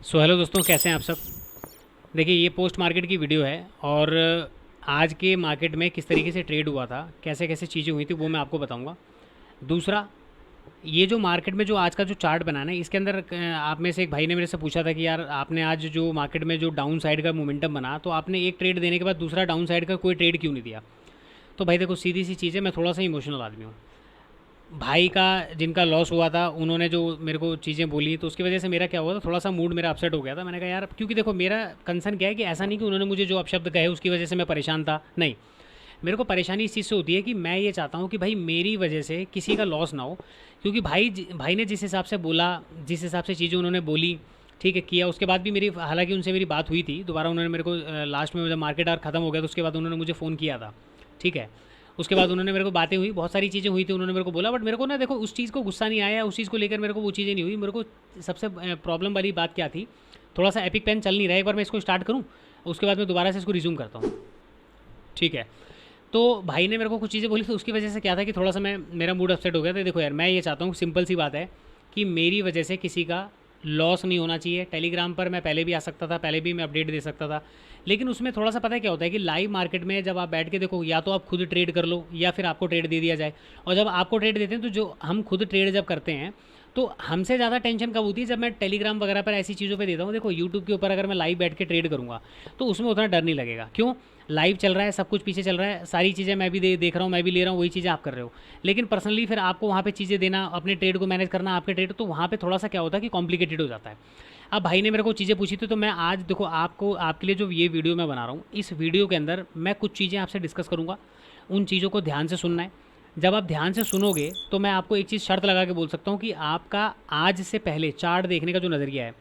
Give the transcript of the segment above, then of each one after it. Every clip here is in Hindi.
हेलो दोस्तों, कैसे हैं आप सब। देखिए, ये पोस्ट मार्केट की वीडियो है और आज के मार्केट में किस तरीके से ट्रेड हुआ था, कैसे कैसे चीज़ें हुई थी, वो मैं आपको बताऊंगा। दूसरा, ये जो मार्केट में जो आज का जो चार्ट बना है ना, इसके अंदर आप में से एक भाई ने मेरे से पूछा था कि यार आपने आज जो मार्केट में जो डाउन साइड का मोमेंटम बना, तो आपने एक ट्रेड देने के बाद दूसरा डाउन साइड का कोई ट्रेड क्यों नहीं दिया। तो भाई देखो, सीधी सी चीज़ है, मैं थोड़ा सा इमोशनल आदमी हूँ। भाई का जिनका लॉस हुआ था, उन्होंने जो मेरे को चीज़ें बोली, तो उसकी वजह से मेरा क्या हुआ था, थोड़ा सा मूड मेरा अपसेट हो गया था। मैंने कहा यार, क्योंकि देखो मेरा कंसर्न क्या है कि ऐसा नहीं कि उन्होंने मुझे जो अपशब्द कहे उसकी वजह से मैं परेशान था, नहीं। मेरे को परेशानी इस चीज़ से होती है कि मैं ये चाहता हूँ कि भाई मेरी वजह से किसी का लॉस ना हो। क्योंकि भाई ने जिस हिसाब से बोला, जिस हिसाब से चीज़ें उन्होंने बोली, ठीक है, किया। उसके बाद भी मेरी, हालांकि उनसे मेरी बात हुई थी दोबारा, उन्होंने मेरे को लास्ट में जब मार्केट आर ख़त्म हो गया तो उसके बाद उन्होंने मुझे फ़ोन किया था, ठीक है। उसके बाद उन्होंने मेरे को बातें हुई, बहुत सारी चीज़ें हुई थी, उन्होंने मेरे को बोला, बट मेरे को ना देखो उस चीज़ को गुस्सा नहीं आया, उस चीज़ को लेकर मेरे को वो चीज़ें नहीं हुई। मेरे को सबसे प्रॉब्लम वाली बात क्या थी, थोड़ा सा एपिक पेन चल नहीं रहा है, एक बार मैं इसको स्टार्ट करूँ, उसके बाद मैं दोबारा से इसको रिज्यूम करता हूँ, ठीक है। तो भाई ने मेरे को कुछ चीज़ें बोली, तो उसकी वजह से क्या था कि थोड़ा सा मैं, मेरा मूड अपसेट हो गया था। देखो यार, मैं ये चाहता हूँ, सिंपल सी बात है कि मेरी वजह से किसी का लॉस नहीं होना चाहिए। टेलीग्राम पर मैं पहले भी आ सकता था, पहले भी मैं अपडेट दे सकता था, लेकिन उसमें थोड़ा सा पता है क्या होता है कि लाइव मार्केट में जब आप बैठ के देखो, या तो आप खुद ट्रेड कर लो या फिर आपको ट्रेड दे दिया जाए। और जब आपको ट्रेड देते हैं, तो जो हम खुद ट्रेड जब करते हैं, तो हमसे ज़्यादा टेंशन कब होती है, जब मैं टेलीग्राम वगैरह पर ऐसी चीज़ों पे देता हूँ। देखो यूट्यूब के ऊपर अगर मैं लाइव बैठ के ट्रेड करूँगा तो उसमें उतना डर नहीं लगेगा। क्यों? लाइव चल रहा है, सब कुछ पीछे चल रहा है, सारी चीज़ें मैं भी देख रहा हूँ, मैं भी ले रहा हूँ, वही चीज़ें आप कर रहे हो। लेकिन पर्सनली फिर आपको वहाँ पे चीज़ें देना, अपने ट्रेड को मैनेज करना, आपके ट्रेड, तो वहाँ पे थोड़ा सा क्या होता है कि कॉम्प्लिकेटेड हो जाता है। अब भाई ने मेरे को चीज़ें पूछी थी, तो मैं आज देखो आपको, आपके लिए जो ये वीडियो मैं बना रहा हूँ, इस वीडियो के अंदर मैं कुछ चीज़ें आपसे डिस्कस करूँगा। उन चीज़ों को ध्यान से सुनना है। जब आप ध्यान से सुनोगे तो मैं आपको एक चीज़ शर्त लगा के बोल सकता हूँ कि आपका आज से पहले चार्ट देखने का जो नज़रिया है,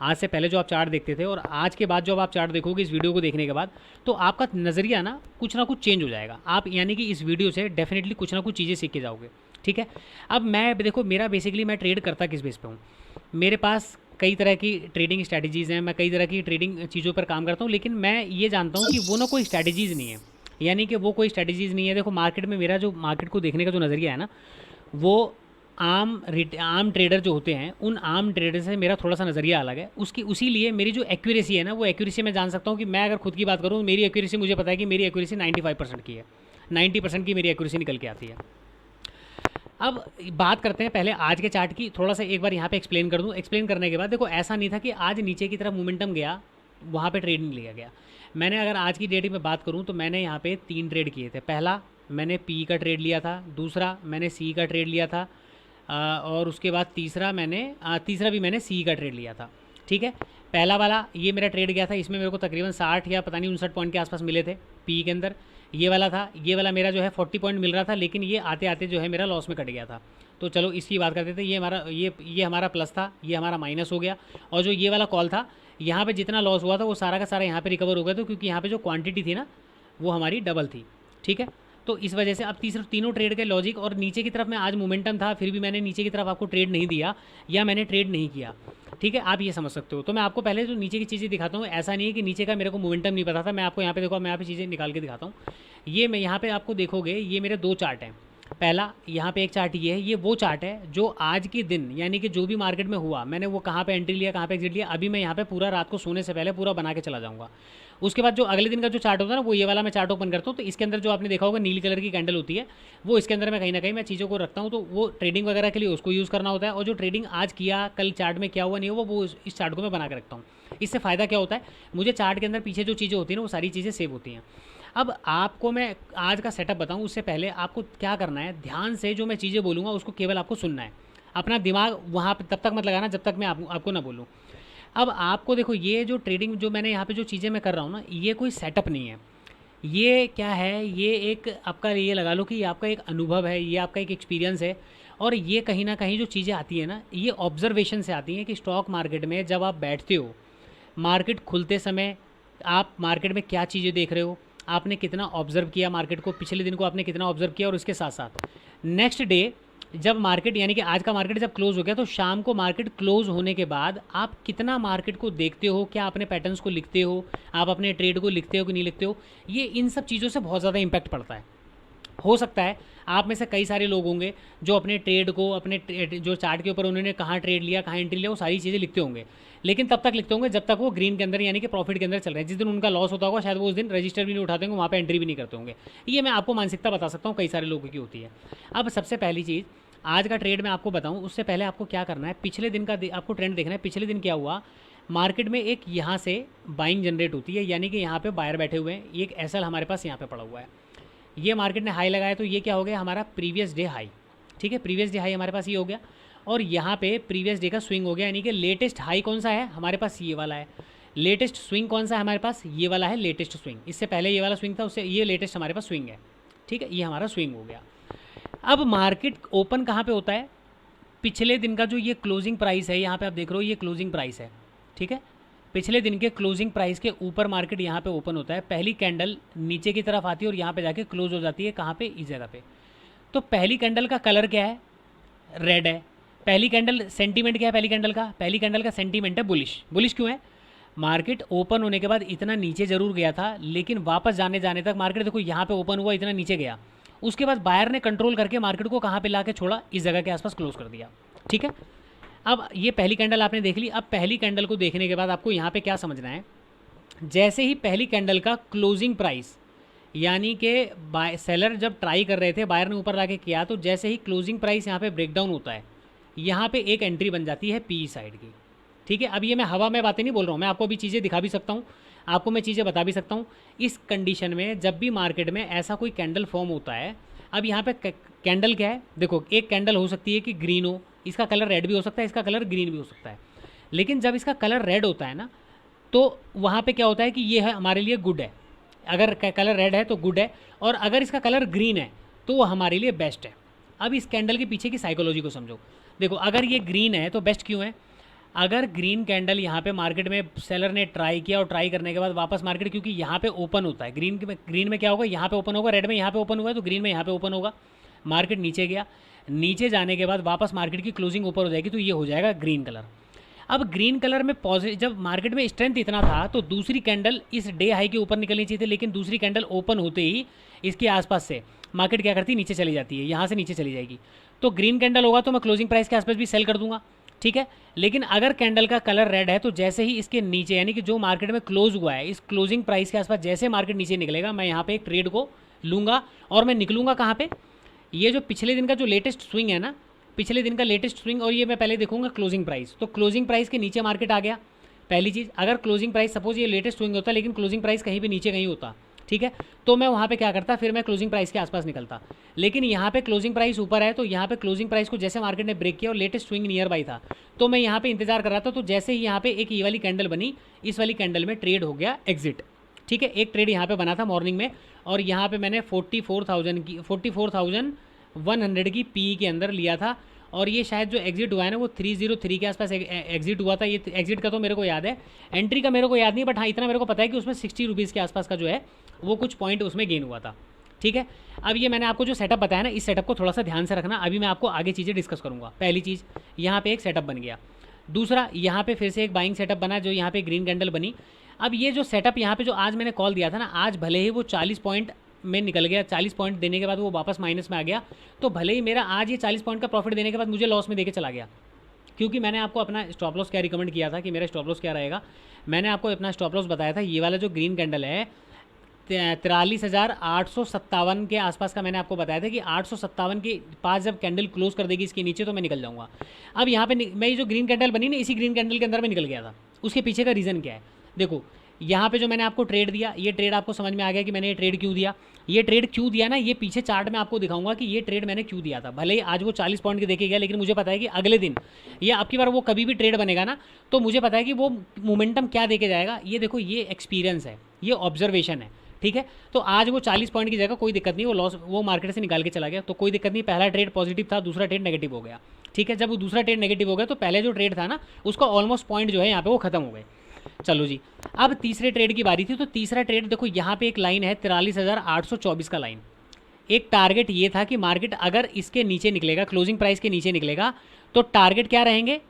आज से पहले जो आप चार्ट देखते थे और आज के बाद जो आप चार्ट देखोगे इस वीडियो को देखने के बाद, तो आपका नज़रिया ना कुछ चेंज हो जाएगा। आप यानी कि इस वीडियो से डेफिनेटली कुछ ना कुछ चीज़ें सीख के जाओगे, ठीक है। अब मैं देखो, मेरा बेसिकली मैं ट्रेड करता किस बेस पे हूँ। मेरे पास कई तरह की ट्रेडिंग स्ट्रैटेजीज़ हैं, मैं कई तरह की ट्रेडिंग चीज़ों पर काम करता हूँ, लेकिन मैं ये जानता हूँ कि वो ना कोई स्ट्रैटेजीज़ नहीं है। यानी कि वो कोई स्ट्रैटेजीज़ नहीं है। देखो मार्केट में मेरा जो मार्केट को देखने का जो नज़रिया है ना, वो आम ट्रेडर जो होते हैं, उन आम ट्रेडर से मेरा थोड़ा सा नज़रिया अलग है। उसकी उसी लिए मेरी जो एक्यूरेसी है ना, वो एक्यूरेसी मैं जान सकता हूँ कि मैं अगर खुद की बात करूँ, मेरी एक्यूरेसी, मुझे पता है कि मेरी एक्यूरेसी 95% की है, 90% की मेरी एक्यूरेसी निकल के आती है। अब बात करते हैं पहले आज के चार्ट की, थोड़ा सा एक बार यहाँ पे एक्सप्लेन कर दूँ। एक्सप्लेन करने के बाद देखो, ऐसा नहीं था कि आज नीचे की तरफ मोमेंटम गया, वहाँ पे ट्रेड नहीं लिया गया। मैंने अगर आज की डेट में बात करूँ तो मैंने यहाँ पे 3 ट्रेड किए थे। पहला, मैंने पी का ट्रेड लिया था। दूसरा, मैंने सी का ट्रेड लिया था। और उसके बाद तीसरा भी मैंने सी का ट्रेड लिया था, ठीक है। पहला वाला ये मेरा ट्रेड गया था, इसमें मेरे को तकरीबन 60 या पता नहीं 59 पॉइंट के आसपास मिले थे पी के अंदर। ये वाला था, ये वाला मेरा जो है 40 पॉइंट मिल रहा था, लेकिन ये आते आते जो है मेरा लॉस में कट गया था। तो चलो इसकी बात करते थे। ये हमारा प्लस था, ये हमारा माइनस हो गया। और जो ये वाला कॉल था, यहाँ पे जितना लॉस हुआ था वो सारा का सारा यहाँ पे रिकवर हो गया था, क्योंकि यहाँ पे जो क्वांटिटी थी ना, वो हमारी डबल थी, ठीक है। तो इस वजह से अब तीनों ट्रेड के लॉजिक, और नीचे की तरफ में आज मोमेंटम था, फिर भी मैंने नीचे की तरफ आपको ट्रेड नहीं दिया, या मैंने ट्रेड नहीं किया, ठीक है। आप ये समझ सकते हो। तो मैं आपको पहले जो नीचे की चीज़ें दिखाता हूँ, ऐसा नहीं है कि नीचे का मेरे को मोमेंटम नहीं पता था। मैं आपको यहाँ पे देखो, मैं यहाँ पे चीज़ें निकाल के दिखाता हूँ। ये मैं यहाँ पे आपको देखोगे, ये मेरे 2 चार्ट हैं। पहला यहाँ पे एक चार्ट ये है, ये वो चार्ट है जो आज के दिन, यानी कि जो भी मार्केट में हुआ, मैंने वो कहाँ पे एंट्री लिया, कहाँ पे एग्जिट लिया, अभी मैं यहाँ पे पूरा रात को सोने से पहले पूरा बना के चला जाऊँगा। उसके बाद जो अगले दिन का जो चार्ट होता है ना, वो ये वाला मैं चार्ट ओपन करता हूँ। तो इसके अंदर जो आपने देखा होगा नीली कलर की कैंडल होती है, वो इसके अंदर मैं कहीं ना कहीं मैं चीज़ों को रखता हूँ। तो वो ट्रेडिंग वगैरह के लिए उसको यूज़ करना होता है, और जो ट्रेडिंग आज किया, कल चार्ट में क्या हुआ नहीं हुआ, वो इस चार्ट को मैं बना के रखता हूँ। इससे फ़ायदा क्या होता है, मुझे चार्ट के अंदर पीछे जो चीज़ें होती हैं ना, वो सारी चीज़ें सेव होती हैं। अब आपको मैं आज का सेटअप बताऊं उससे पहले आपको क्या करना है, ध्यान से जो मैं चीज़ें बोलूँगा उसको केवल आपको सुनना है। अपना दिमाग वहाँ पे तब तक मत लगाना जब तक मैं आपको ना बोलूँ। अब आपको देखो, ये जो ट्रेडिंग जो मैंने यहाँ पे जो चीज़ें मैं कर रहा हूँ ना, ये कोई सेटअप नहीं है। ये क्या है, ये एक आपका, ये लगा लो कि ये आपका एक अनुभव है, ये आपका एक एक्सपीरियंस है। और ये कहीं ना कहीं जो चीज़ें आती है ना, ये ऑब्जर्वेशन से आती हैं कि स्टॉक मार्केट में जब आप बैठते हो, मार्केट खुलते समय आप मार्केट में क्या चीज़ें देख रहे हो, आपने कितना ऑब्जर्व किया मार्केट को, पिछले दिन को आपने कितना ऑब्जर्व किया, और उसके साथ साथ नेक्स्ट डे जब मार्केट, यानी कि आज का मार्केट जब क्लोज हो गया, तो शाम को मार्केट क्लोज होने के बाद आप कितना मार्केट को देखते हो, क्या अपने पैटर्न्स को लिखते हो, आप अपने ट्रेड को लिखते हो कि नहीं लिखते हो। ये इन सब चीज़ों से बहुत ज़्यादा इम्पैक्ट पड़ता है। हो सकता है आप में से कई सारे लोग होंगे जो अपने ट्रेड को अपने जो चार्ट के ऊपर उन्होंने कहाँ ट्रेड लिया, कहाँ एंट्री लिया, वो सारी चीज़ें लिखते होंगे, लेकिन तब तक लिखते होंगे जब तक वो ग्रीन के अंदर यानी कि प्रॉफिट के अंदर चल रहे हैं। जिस दिन उनका लॉस होता होगा शायद वो उस दिन रजिस्टर भी नहीं उठाते होंगे, वहाँ पे एंट्री भी नहीं करते होंगे। ये मैं आपको मानसिकता बता सकता हूँ, कई सारे लोगों की होती है। अब सबसे पहली चीज़, आज का ट्रेड मैं आपको बताऊँ उससे पहले आपको क्या करना है, पिछले दिन का आपको ट्रेंड देखना है। पिछले दिन क्या हुआ, मार्केट में एक यहाँ से बाइंग जनरेट होती है, यानी कि यहाँ पे बायर बैठे हुए हैं, एक एसएल हमारे पास यहाँ पे पड़ा हुआ है। ये मार्केट ने हाई लगाया तो ये क्या हो गया, हमारा प्रीवियस डे हाई। ठीक है, प्रीवियस डे हाई हमारे पास ये हो गया, और यहाँ पे प्रीवियस डे का स्विंग हो गया, यानी कि लेटेस्ट हाई कौन सा है हमारे पास, ये वाला है। लेटेस्ट स्विंग कौन सा है हमारे पास, ये वाला है लेटेस्ट स्विंग। इससे पहले ये वाला स्विंग था, उससे ये लेटेस्ट हमारे पास स्विंग है। ठीक है, ये हमारा स्विंग हो गया। अब मार्केट ओपन कहाँ पे होता है, पिछले दिन का जो ये क्लोजिंग प्राइस है, यहाँ पे आप देख रहे हो ये क्लोजिंग प्राइस है। ठीक है, पिछले दिन के क्लोजिंग प्राइस के ऊपर मार्केट यहाँ पे ओपन होता है। पहली कैंडल नीचे की तरफ आती है और यहाँ पे जाके क्लोज हो जाती है, कहाँ पे, इस जगह पे। तो पहली कैंडल का कलर क्या है, रेड है। पहली कैंडल सेंटीमेंट क्या है, पहली कैंडल का सेंटीमेंट है बुलिश। बुलिश क्यों है, मार्केट ओपन होने के बाद इतना नीचे ज़रूर गया था, लेकिन वापस जाने तक मार्केट देखो यहाँ पे ओपन हुआ, इतना नीचे गया, उसके बाद बायर ने कंट्रोल करके मार्केट को कहाँ पे ला के छोड़ा, इस जगह के आसपास क्लोज कर दिया। ठीक है, अब ये पहली कैंडल आपने देख ली। अब पहली कैंडल को देखने के बाद आपको यहाँ पे क्या समझना है, जैसे ही पहली कैंडल का क्लोजिंग प्राइस, यानी कि बाय सेलर जब ट्राई कर रहे थे, बायर ने ऊपर लाके किया, तो जैसे ही क्लोजिंग प्राइस यहाँ पे ब्रेकडाउन होता है, यहाँ पे एक एंट्री बन जाती है पी साइड की। ठीक है, अब ये मैं हवा में बातें नहीं बोल रहा हूँ, मैं आपको अभी चीज़ें दिखा भी सकता हूँ, आपको मैं चीज़ें बता भी सकता हूँ। इस कंडीशन में जब भी मार्केट में ऐसा कोई कैंडल फॉर्म होता है, अब यहाँ पे कैंडल क्या है, देखो एक कैंडल हो सकती है कि ग्रीन हो, इसका कलर रेड भी हो सकता है, इसका कलर ग्रीन भी हो सकता है। लेकिन जब इसका कलर रेड होता है ना, तो वहाँ पे क्या होता है कि ये है हमारे लिए गुड है। अगर कलर रेड है तो गुड है, और अगर इसका कलर ग्रीन है तो वो हमारे लिए बेस्ट है। अब इस कैंडल के पीछे की साइकोलॉजी को समझो। देखो अगर ये ग्रीन है तो बेस्ट क्यों है, अगर ग्रीन कैंडल यहाँ पे मार्केट में सेलर ने ट्राई किया और ट्राई करने के बाद वापस मार्केट, क्योंकि यहाँ पे ओपन होता है, ग्रीन में क्या होगा, यहाँ पे ओपन होगा, रेड में यहाँ पे ओपन हुआ है तो ग्रीन में यहाँ पे ओपन होगा, मार्केट नीचे गया, नीचे जाने के बाद वापस मार्केट की क्लोजिंग ऊपर हो जाएगी, तो ये हो जाएगा ग्रीन कलर। अब ग्रीन कलर में पॉजिटिव, जब मार्केट में स्ट्रेंथ इतना था तो दूसरी कैंडल इस डे हाई के ऊपर निकलनी चाहिए थी, लेकिन दूसरी कैंडल ओपन होते ही इसके आसपास से मार्केट क्या करती है, नीचे चली जाती है, यहाँ से नीचे चली जाएगी। तो ग्रीन कैंडल होगा तो मैं क्लोजिंग प्राइस के आसपास भी सेल कर दूंगा। ठीक है, लेकिन अगर कैंडल का कलर रेड है तो जैसे ही इसके नीचे, यानी कि जो मार्केट में क्लोज हुआ है, इस क्लोजिंग प्राइस के आसपास जैसे मार्केट नीचे निकलेगा, मैं यहाँ पे एक ट्रेड को लूँगा, और मैं निकलूँगा कहाँ पे, ये जो पिछले दिन का जो लेटेस्ट स्विंग है ना, पिछले दिन का लेटेस्ट स्विंग, और ये मैं पहले देखूंगा क्लोजिंग प्राइस, तो क्लोजिंग प्राइस के नीचे मार्केट आ गया। पहली चीज़, अगर क्लोजिंग प्राइस सपोज ये लेटेस्ट स्विंग होता लेकिन क्लोजिंग प्राइस कहीं पे नीचे कहीं होता, ठीक है, तो मैं वहाँ पे क्या करता, फिर मैं क्लोजिंग प्राइस के आसपास निकलता। लेकिन यहाँ पे क्लोजिंग प्राइस ऊपर है, तो यहाँ पे क्लोजिंग प्राइस को जैसे मार्केट ने ब्रेक किया और लेटेस्ट स्विंग नियर बाई था, तो मैं यहाँ पे इंतजार कर रहा था। तो जैसे ही यहाँ पे एक ये वाली कैंडल बनी, इस वाली कैंडल में ट्रेड हो गया एग्जिट। ठीक है, एक ट्रेड यहाँ पे बना था मॉर्निंग में, और यहाँ पे मैंने 44,100 की पी के अंदर लिया था, और ये शायद जो एग्जिट हुआ है ना वो 303 के आसपास एग्जिट हुआ था। ये एग्जिट का तो मेरे को याद है, एंट्री का मेरे को याद नहीं, बट हाँ इतना मेरे को पता है कि उसमें 60 रुपीज़ के आसपास का जो है वो कुछ पॉइंट उसमें गेन हुआ था। ठीक है, अब ये मैंने आपको जो सेटअप बताया ना, इस सेटअप को थोड़ा सा ध्यान से रखना, अभी मैं आपको आगे चीज़ें डिस्कस करूँगा। पहली चीज़, यहाँ पे एक सेटअप बन गया। दूसरा, यहाँ पे फिर से एक बाइंग सेटअप बना, जो यहाँ पे ग्रीन कैंडल बनी। अब ये जो सेटअप यहाँ पे जो आज मैंने कॉल दिया था ना, आज भले ही वो 40 पॉइंट में निकल गया, 40 पॉइंट देने के बाद वो वापस माइनस में आ गया, तो भले ही मेरा आज ये 40 पॉइंट का प्रॉफिट देने के बाद मुझे लॉस में देके चला गया, क्योंकि मैंने आपको अपना स्टॉप लॉस क्या रिकमेंड किया था कि मेरा स्टॉप लॉस क्या रहेगा। मैंने आपको अपना स्टॉप लॉस बताया था, ये वाला जो ग्रीन कैंडल है 43,857 के आसपास का मैंने आपको बताया था कि 857 के पास जब कैंडल क्लोज कर देगी इसके नीचे तो मैं निकल जाऊंगा। अब यहाँ पे मैं ये जो ग्रीन कैंडल बनी ना, इसी ग्रीन कैंडल के अंदर मैं निकल गया था। उसके पीछे का रीज़न क्या है, देखो यहाँ पे जो मैंने आपको ट्रेड दिया, ये ट्रेड आपको समझ में आ गया कि मैंने ये ट्रेड क्यों दिया। ये ट्रेड क्यों दिया ना, ये पीछे चार्ट में आपको दिखाऊंगा कि ये ट्रेड मैंने क्यों दिया था। भले ही आज वो 40 पॉइंट के देखे गया, लेकिन मुझे पता है कि अगले दिन या आपकी बार वो कभी भी ट्रेड बनेगा ना, तो मुझे पता है कि वो मोमेंटम क्या देके जाएगा। ये देखो, ये एक्सपीरियंस है, ये ऑब्जर्वेशन है। ठीक है, तो आज वो 40 पॉइंट की जगह कोई दिक्कत नहीं, वो लॉस वो मार्केट से निकाल के चला गया, तो कोई दिक्कत नहीं। पहला ट्रेड पॉजिटिव था, दूसरा ट्रेड नेगेटिव हो गया। ठीक है, जब वो दूसरा ट्रेड नेगेटिव हो गया तो पहले जो ट्रेड था ना, उसका ऑलमोस्ट पॉइंट जो है यहाँ पे वो खत्म हो गए। चलो जी, अब तीसरे ट्रेड की बारी थी। तो तीसरा ट्रेड देखो, यहाँ पे एक लाइन है 43,824 का लाइन। एक टारगेट ये था कि मार्केट अगर इसके नीचे निकलेगा, क्लोजिंग प्राइस के नीचे निकलेगा, तो टारगेट क्या रहेंगे,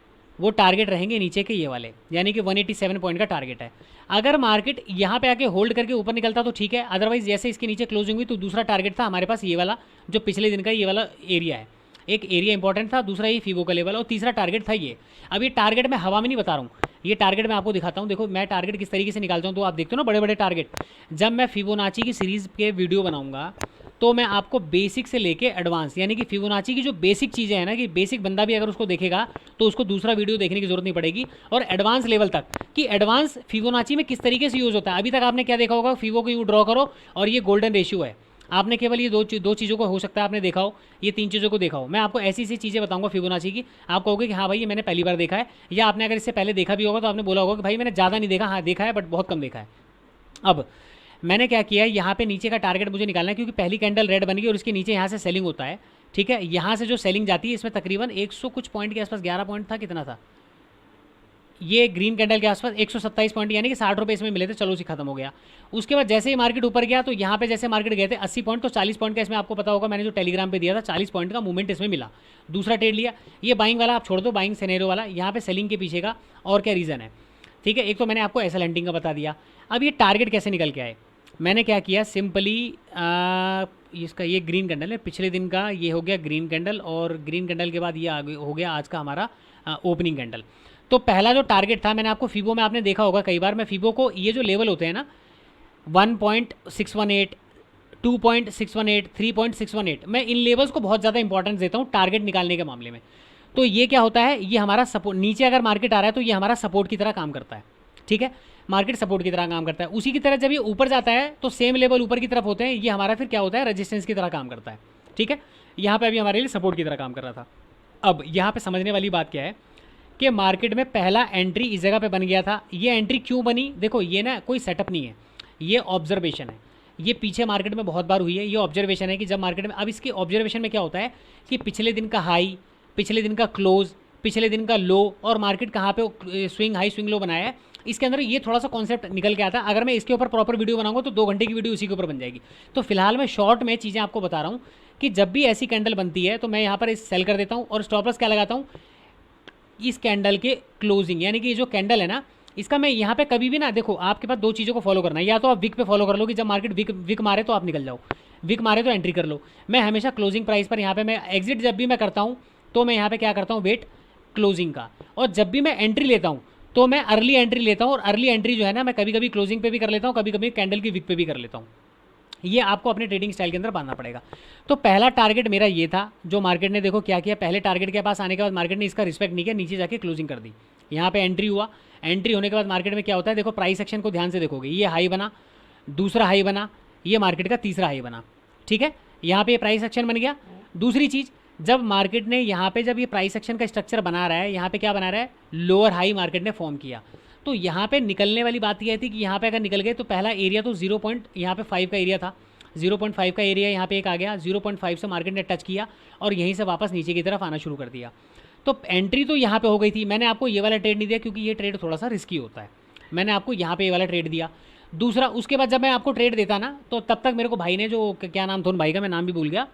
वो टारगेट रहेंगे नीचे के ये वाले, यानी कि 187 पॉइंट का टारगेट है। अगर मार्केट यहाँ पे आके होल्ड करके ऊपर निकलता तो ठीक है, अदरवाइज जैसे इसके नीचे क्लोजिंग हुई तो दूसरा टारगेट था हमारे पास ये वाला, जो पिछले दिन का ये वाला एरिया है। एक एरिया इंपॉर्टेंट था, दूसरा ये फीवो का लेवल, और तीसरा टारगेट था ये। अब ये टारगेट मैं हवा में नहीं बता रहा हूँ, ये टारगेट मैं आपको दिखाता हूँ। देखो मैं टारगेट किस तरीके से निकालता हूँ, तो आप देखते हो ना बड़े बड़े टारगेट। जब मैं फिबोनाची की सीरीज़ के वीडियो बनाऊंगा तो मैं आपको बेसिक से लेके एडवांस, यानी कि फिबोनाची की जो बेसिक चीज़ें हैं ना, कि बेसिक बंदा भी अगर उसको देखेगा तो उसको दूसरा वीडियो देखने की जरूरत नहीं पड़ेगी, और एडवांस लेवल तक कि एडवांस फिबोनाची में किस तरीके से यूज़ होता है। अभी तक आपने क्या देखा होगा, फीवो को यू ड्रॉ करो और ये गोल्डन रेशियो है, आपने केवल ये दो चीज़ों को हो सकता है आपने देखा हो, ये तीन चीज़ों को देखा हो। मैं आपको ऐसी ऐसी चीज़ें बताऊंगा फिबोनाची की, आप कहोगे कि हाँ भाई ये मैंने पहली बार देखा है, या आपने अगर इससे पहले देखा भी होगा तो आपने बोला होगा कि भाई मैंने ज़्यादा नहीं देखा, हाँ देखा है बट बहुत कम देखा है। अब मैंने क्या किया है, यहाँ पे नीचे का टारगेट मुझे निकालना है, क्योंकि पहली कैंडल रेड बन गई और इसके नीचे यहाँ से सेलिंग होता है, ठीक है। यहाँ से जो सेलिंग जाती है इसमें तकरीबन 100 कुछ पॉइंट के आसपास, 11 पॉइंट था, कितना था ये ग्रीन कैंडल के आसपास, 127 पॉइंट, यानी कि 60 रुपये इसमें मिले थे। चलो उसी खत्म हो गया। उसके बाद जैसे ही मार्केट ऊपर गया तो यहाँ पे जैसे मार्केट गए थे 80 पॉइंट, तो 40 पॉइंट का इसमें आपको पता होगा मैंने जो टेलीग्राम पे दिया था, 40 पॉइंट का मूवमेंट इसमें मिला। दूसरा ट्रेड लिया, ये बाइंग वाला आप छोड़ दो, बाइंग सिनेरियो वाला। यहाँ पे सेलिंग के पीछे का और क्या रीज़न है, ठीक है। एक तो मैंने आपको एसएल हंटिंग का बता दिया। अब ये टारगेट कैसे निकल के आए, मैंने क्या किया, सिंपली इसका ये ग्रीन कैंडल है पिछले दिन का, ये हो गया ग्रीन कैंडल, और ग्रीन कैंडल के बाद ये आगे हो गया आज का हमारा ओपनिंग कैंडल। तो पहला जो टारगेट था, मैंने आपको फीबो में आपने देखा होगा कई बार, मैं फीबो को ये जो लेवल होते हैं ना 1.618, 2.618, 3.618, मैं इन लेवल्स को बहुत ज़्यादा इंपॉर्टेंस देता हूँ टारगेट निकालने के मामले में। तो ये क्या होता है, ये हमारा सपोर्ट, नीचे अगर मार्केट आ रहा है तो ये हमारा सपोर्ट की तरह काम करता है, ठीक है। मार्केट सपोर्ट की तरह काम करता है। उसी की तरह जब ये ऊपर जाता है तो सेम लेवल ऊपर की तरफ होते हैं, ये हमारा फिर क्या होता है, रेजिस्टेंस की तरह काम करता है, ठीक है। यहाँ पे अभी हमारे लिए सपोर्ट की तरह काम कर रहा था। अब यहाँ पे समझने वाली बात क्या है कि मार्केट में पहला एंट्री इस जगह पे बन गया था। ये एंट्री क्यों बनी, देखो ये ना कोई सेटअप नहीं है, ये ऑब्जर्वेशन है। ये पीछे मार्केट में बहुत बार हुई है, ये ऑब्जर्वेशन है कि जब मार्केट में, अब इसके ऑब्जर्वेशन में क्या होता है कि पिछले दिन का हाई, पिछले दिन का क्लोज, पिछले दिन का लो, और मार्केट कहाँ पे स्विंग हाई स्विंग लो बनाया है, इसके अंदर ये थोड़ा सा कॉन्सेप्ट निकल के आता है। अगर मैं इसके ऊपर प्रॉपर वीडियो बनाऊंगा तो 2 घंटे की वीडियो उसी के ऊपर बन जाएगी। तो फिलहाल मैं शॉर्ट में चीज़ें आपको बता रहा हूँ कि जब भी ऐसी कैंडल बनती है तो मैं यहाँ पर इस सेल कर देता हूँ, और स्टॉप लॉस क्या लगाता हूँ, इस कैंडल के क्लोजिंग, यानी कि ये जो कैंडल है ना, इसका मैं यहाँ पे कभी भी ना, देखो आपके पास 2 चीज़ों को फॉलो करना है, या तो आप विक पे फॉलो कर लो कि जब मार्केट विक मारे तो आप निकल जाओ, विक मारे तो एंट्री कर लो। मैं हमेशा क्लोजिंग प्राइस पर, यहाँ पे मैं एग्जिट जब भी मैं करता हूँ तो मैं यहाँ पे क्या करता हूँ, वेट क्लोजिंग का, और जब भी मैं एंट्री लेता हूँ तो मैं अर्ली एंट्री लेता हूँ, और अर्ली एंट्री जो है ना मैं कभी कभी क्लोजिंग पे भी कर लेता हूँ, कभी कभी कैंडल की विक पे भी कर लेता हूँ। ये आपको अपने ट्रेडिंग स्टाइल के अंदर बांधना पड़ेगा। तो पहला टारगेट मेरा ये था, जो मार्केट ने देखो क्या किया, पहले टारगेट के पास आने के बाद मार्केट ने इसका रिस्पेक्ट नहीं किया, नीचे जाके क्लोजिंग कर दी। यहाँ पे एंट्री हुआ, एंट्री होने के बाद मार्केट में क्या होता है, देखो प्राइस एक्शन को ध्यान से देखोगे, ये हाई बना, दूसरा हाई बना, ये मार्केट का तीसरा हाई बना, ठीक है। यहाँ पे प्राइस एक्शन बन गया। दूसरी चीज़, जब मार्केट ने यहाँ पे जब ये प्राइस एक्शन का स्ट्रक्चर बना रहा है, यहाँ पे क्या बना रहा है, लोअर हाई मार्केट ने फॉर्म किया। तो यहाँ पे निकलने वाली बात यह थी कि यहाँ पे अगर निकल गए तो पहला एरिया तो 0.5 का एरिया था, 0.5 का एरिया यहाँ पे एक आ गया, 0.5 से मार्केट ने टच किया और यहीं से वापस नीचे की तरफ आना शुरू कर दिया। तो एंट्री तो यहाँ पे हो गई थी। मैंने आपको ये वाला ट्रेड नहीं दिया क्योंकि ये ट्रेड थोड़ा सा रिस्की होता है, मैंने आपको यहाँ पे ये वाला ट्रेड दिया। दूसरा, उसके बाद जब मैं आपको ट्रेड देता ना, तो तब तक मेरे को भाई ने, जो क्या नाम था उन भाई का, मैं नाम भी भूल गया,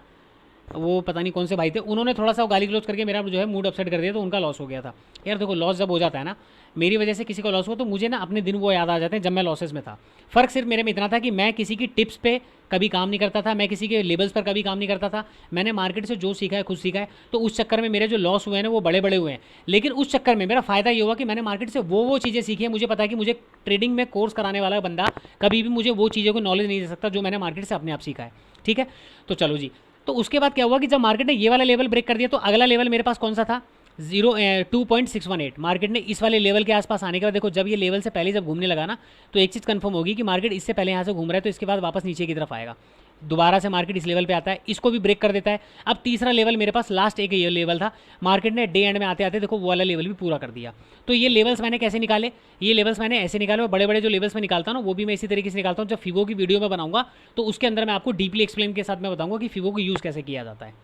वो पता नहीं कौन से भाई थे, उन्होंने थोड़ा सा गाली गलौज करके मेरा जो है मूड अपसेट कर दिया, तो उनका लॉस हो गया था। यार देखो, लॉस जब हो जाता है ना, मेरी वजह से किसी का लॉस हुआ तो मुझे ना अपने दिन वो याद आ जाते हैं जब मैं लॉसेस में था। फ़र्क सिर्फ मेरे में इतना था कि मैं किसी की टिप्स पे कभी काम नहीं करता था, मैं किसी के लेबल्स पर कभी काम नहीं करता था, मैंने मार्केट से जो सीखा है खुद सीखा है। तो उस चक्कर में मेरे जो लॉस हुए हैं ना वो बड़े बड़े हुए हैं, लेकिन उस चक्कर में मेरा फ़ायदा ये हुआ कि मैंने मार्केट से वो चीज़ें सीखी है। मुझे पता है कि मुझे ट्रेडिंग में कोर्स कराने वाला बंदा कभी भी मुझे वो चीज़ों को नॉलेज नहीं दे सकता जो मैंने मार्केट से अपने आप सीखा है, ठीक है। तो चलो जी, तो उसके बाद क्या हुआ कि जब मार्केट ने ये वाला लेवल ब्रेक कर दिया तो अगला लेवल मेरे पास कौन सा था, 2.618। मार्केट ने इस वाले लेवल के आसपास आने के बाद, देखो जब ये लेवल से पहले जब घूमने लगा ना, तो एक चीज़ कंफर्म होगी कि मार्केट इससे पहले यहाँ से घूम रहा है, तो इसके बाद वापस नीचे की तरफ आएगा, दोबारा से मार्केट इस लेवल पे आता है, इसको भी ब्रेक कर देता है। अब तीसरा लेवल मेरे पास लास्ट एक ये लेवल था, मार्केट ने डे एंड में आते आते देखो वो वाला लेवल भी पूरा कर दिया। तो ये लेवल्स मैंने कैसे निकाले, ये लेवल्स मैंने ऐसे निकाले, मैं बड़े बड़े जो लेवल्स में निकालता हूँ ना वो भी मैं इसी तरीके से निकालता हूँ। जब फिबो की वीडियो में बनाऊंगा तो उसके अंदर मैं आपको डीपली एक्सप्लेन के साथ मैं बताऊँगा कि फिबो को यूज़ कैसे किया जाता है।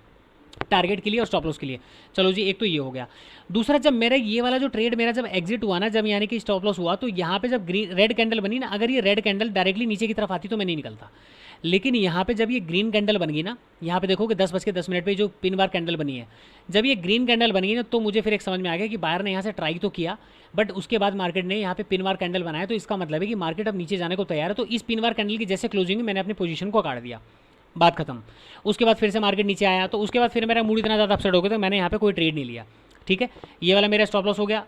टारगेट के लिए और स्टॉप लॉस के लिए। चलो जी, एक तो ये हो गया। दूसरा, जब मेरा ये वाला जो ट्रेड मेरा जब एग्जिट हुआ ना, जब यानी कि स्टॉप लॉस हुआ, तो यहाँ पे जब ग्रीन रेड कैंडल बनी ना, अगर ये रेड कैंडल डायरेक्टली नीचे की तरफ आती तो मैं नहीं निकलता। लेकिन यहाँ पे जब ये ग्रीन कैंडल बन गई ना, यहाँ पे देखोगे 10:10 पे जो पिन बार कैंडल बनी है, जब ये ग्रीन कैंडल बन गई ना, तो मुझे फिर एक समझ में आ गया कि बायर ने यहाँ से ट्राई तो किया, बट उसके बाद मार्केट ने यहाँ पे पिन बार कैंडल बनाया, तो इसका मतलब है कि मार्केट अब नीचे जाने को तैयार है। तो इस पिन बार कैंडल की जैसे क्लोजिंग में मैंने अपनी पोजीशन को काट दिया, बात खत्म। उसके बाद फिर से मार्केट नीचे आया, तो उसके बाद फिर मेरा मूड इतना ज़्यादा अपसेट हो गया, तो मैंने यहाँ पे कोई ट्रेड नहीं लिया। ठीक है, ये वाला मेरा स्टॉप लॉस हो गया।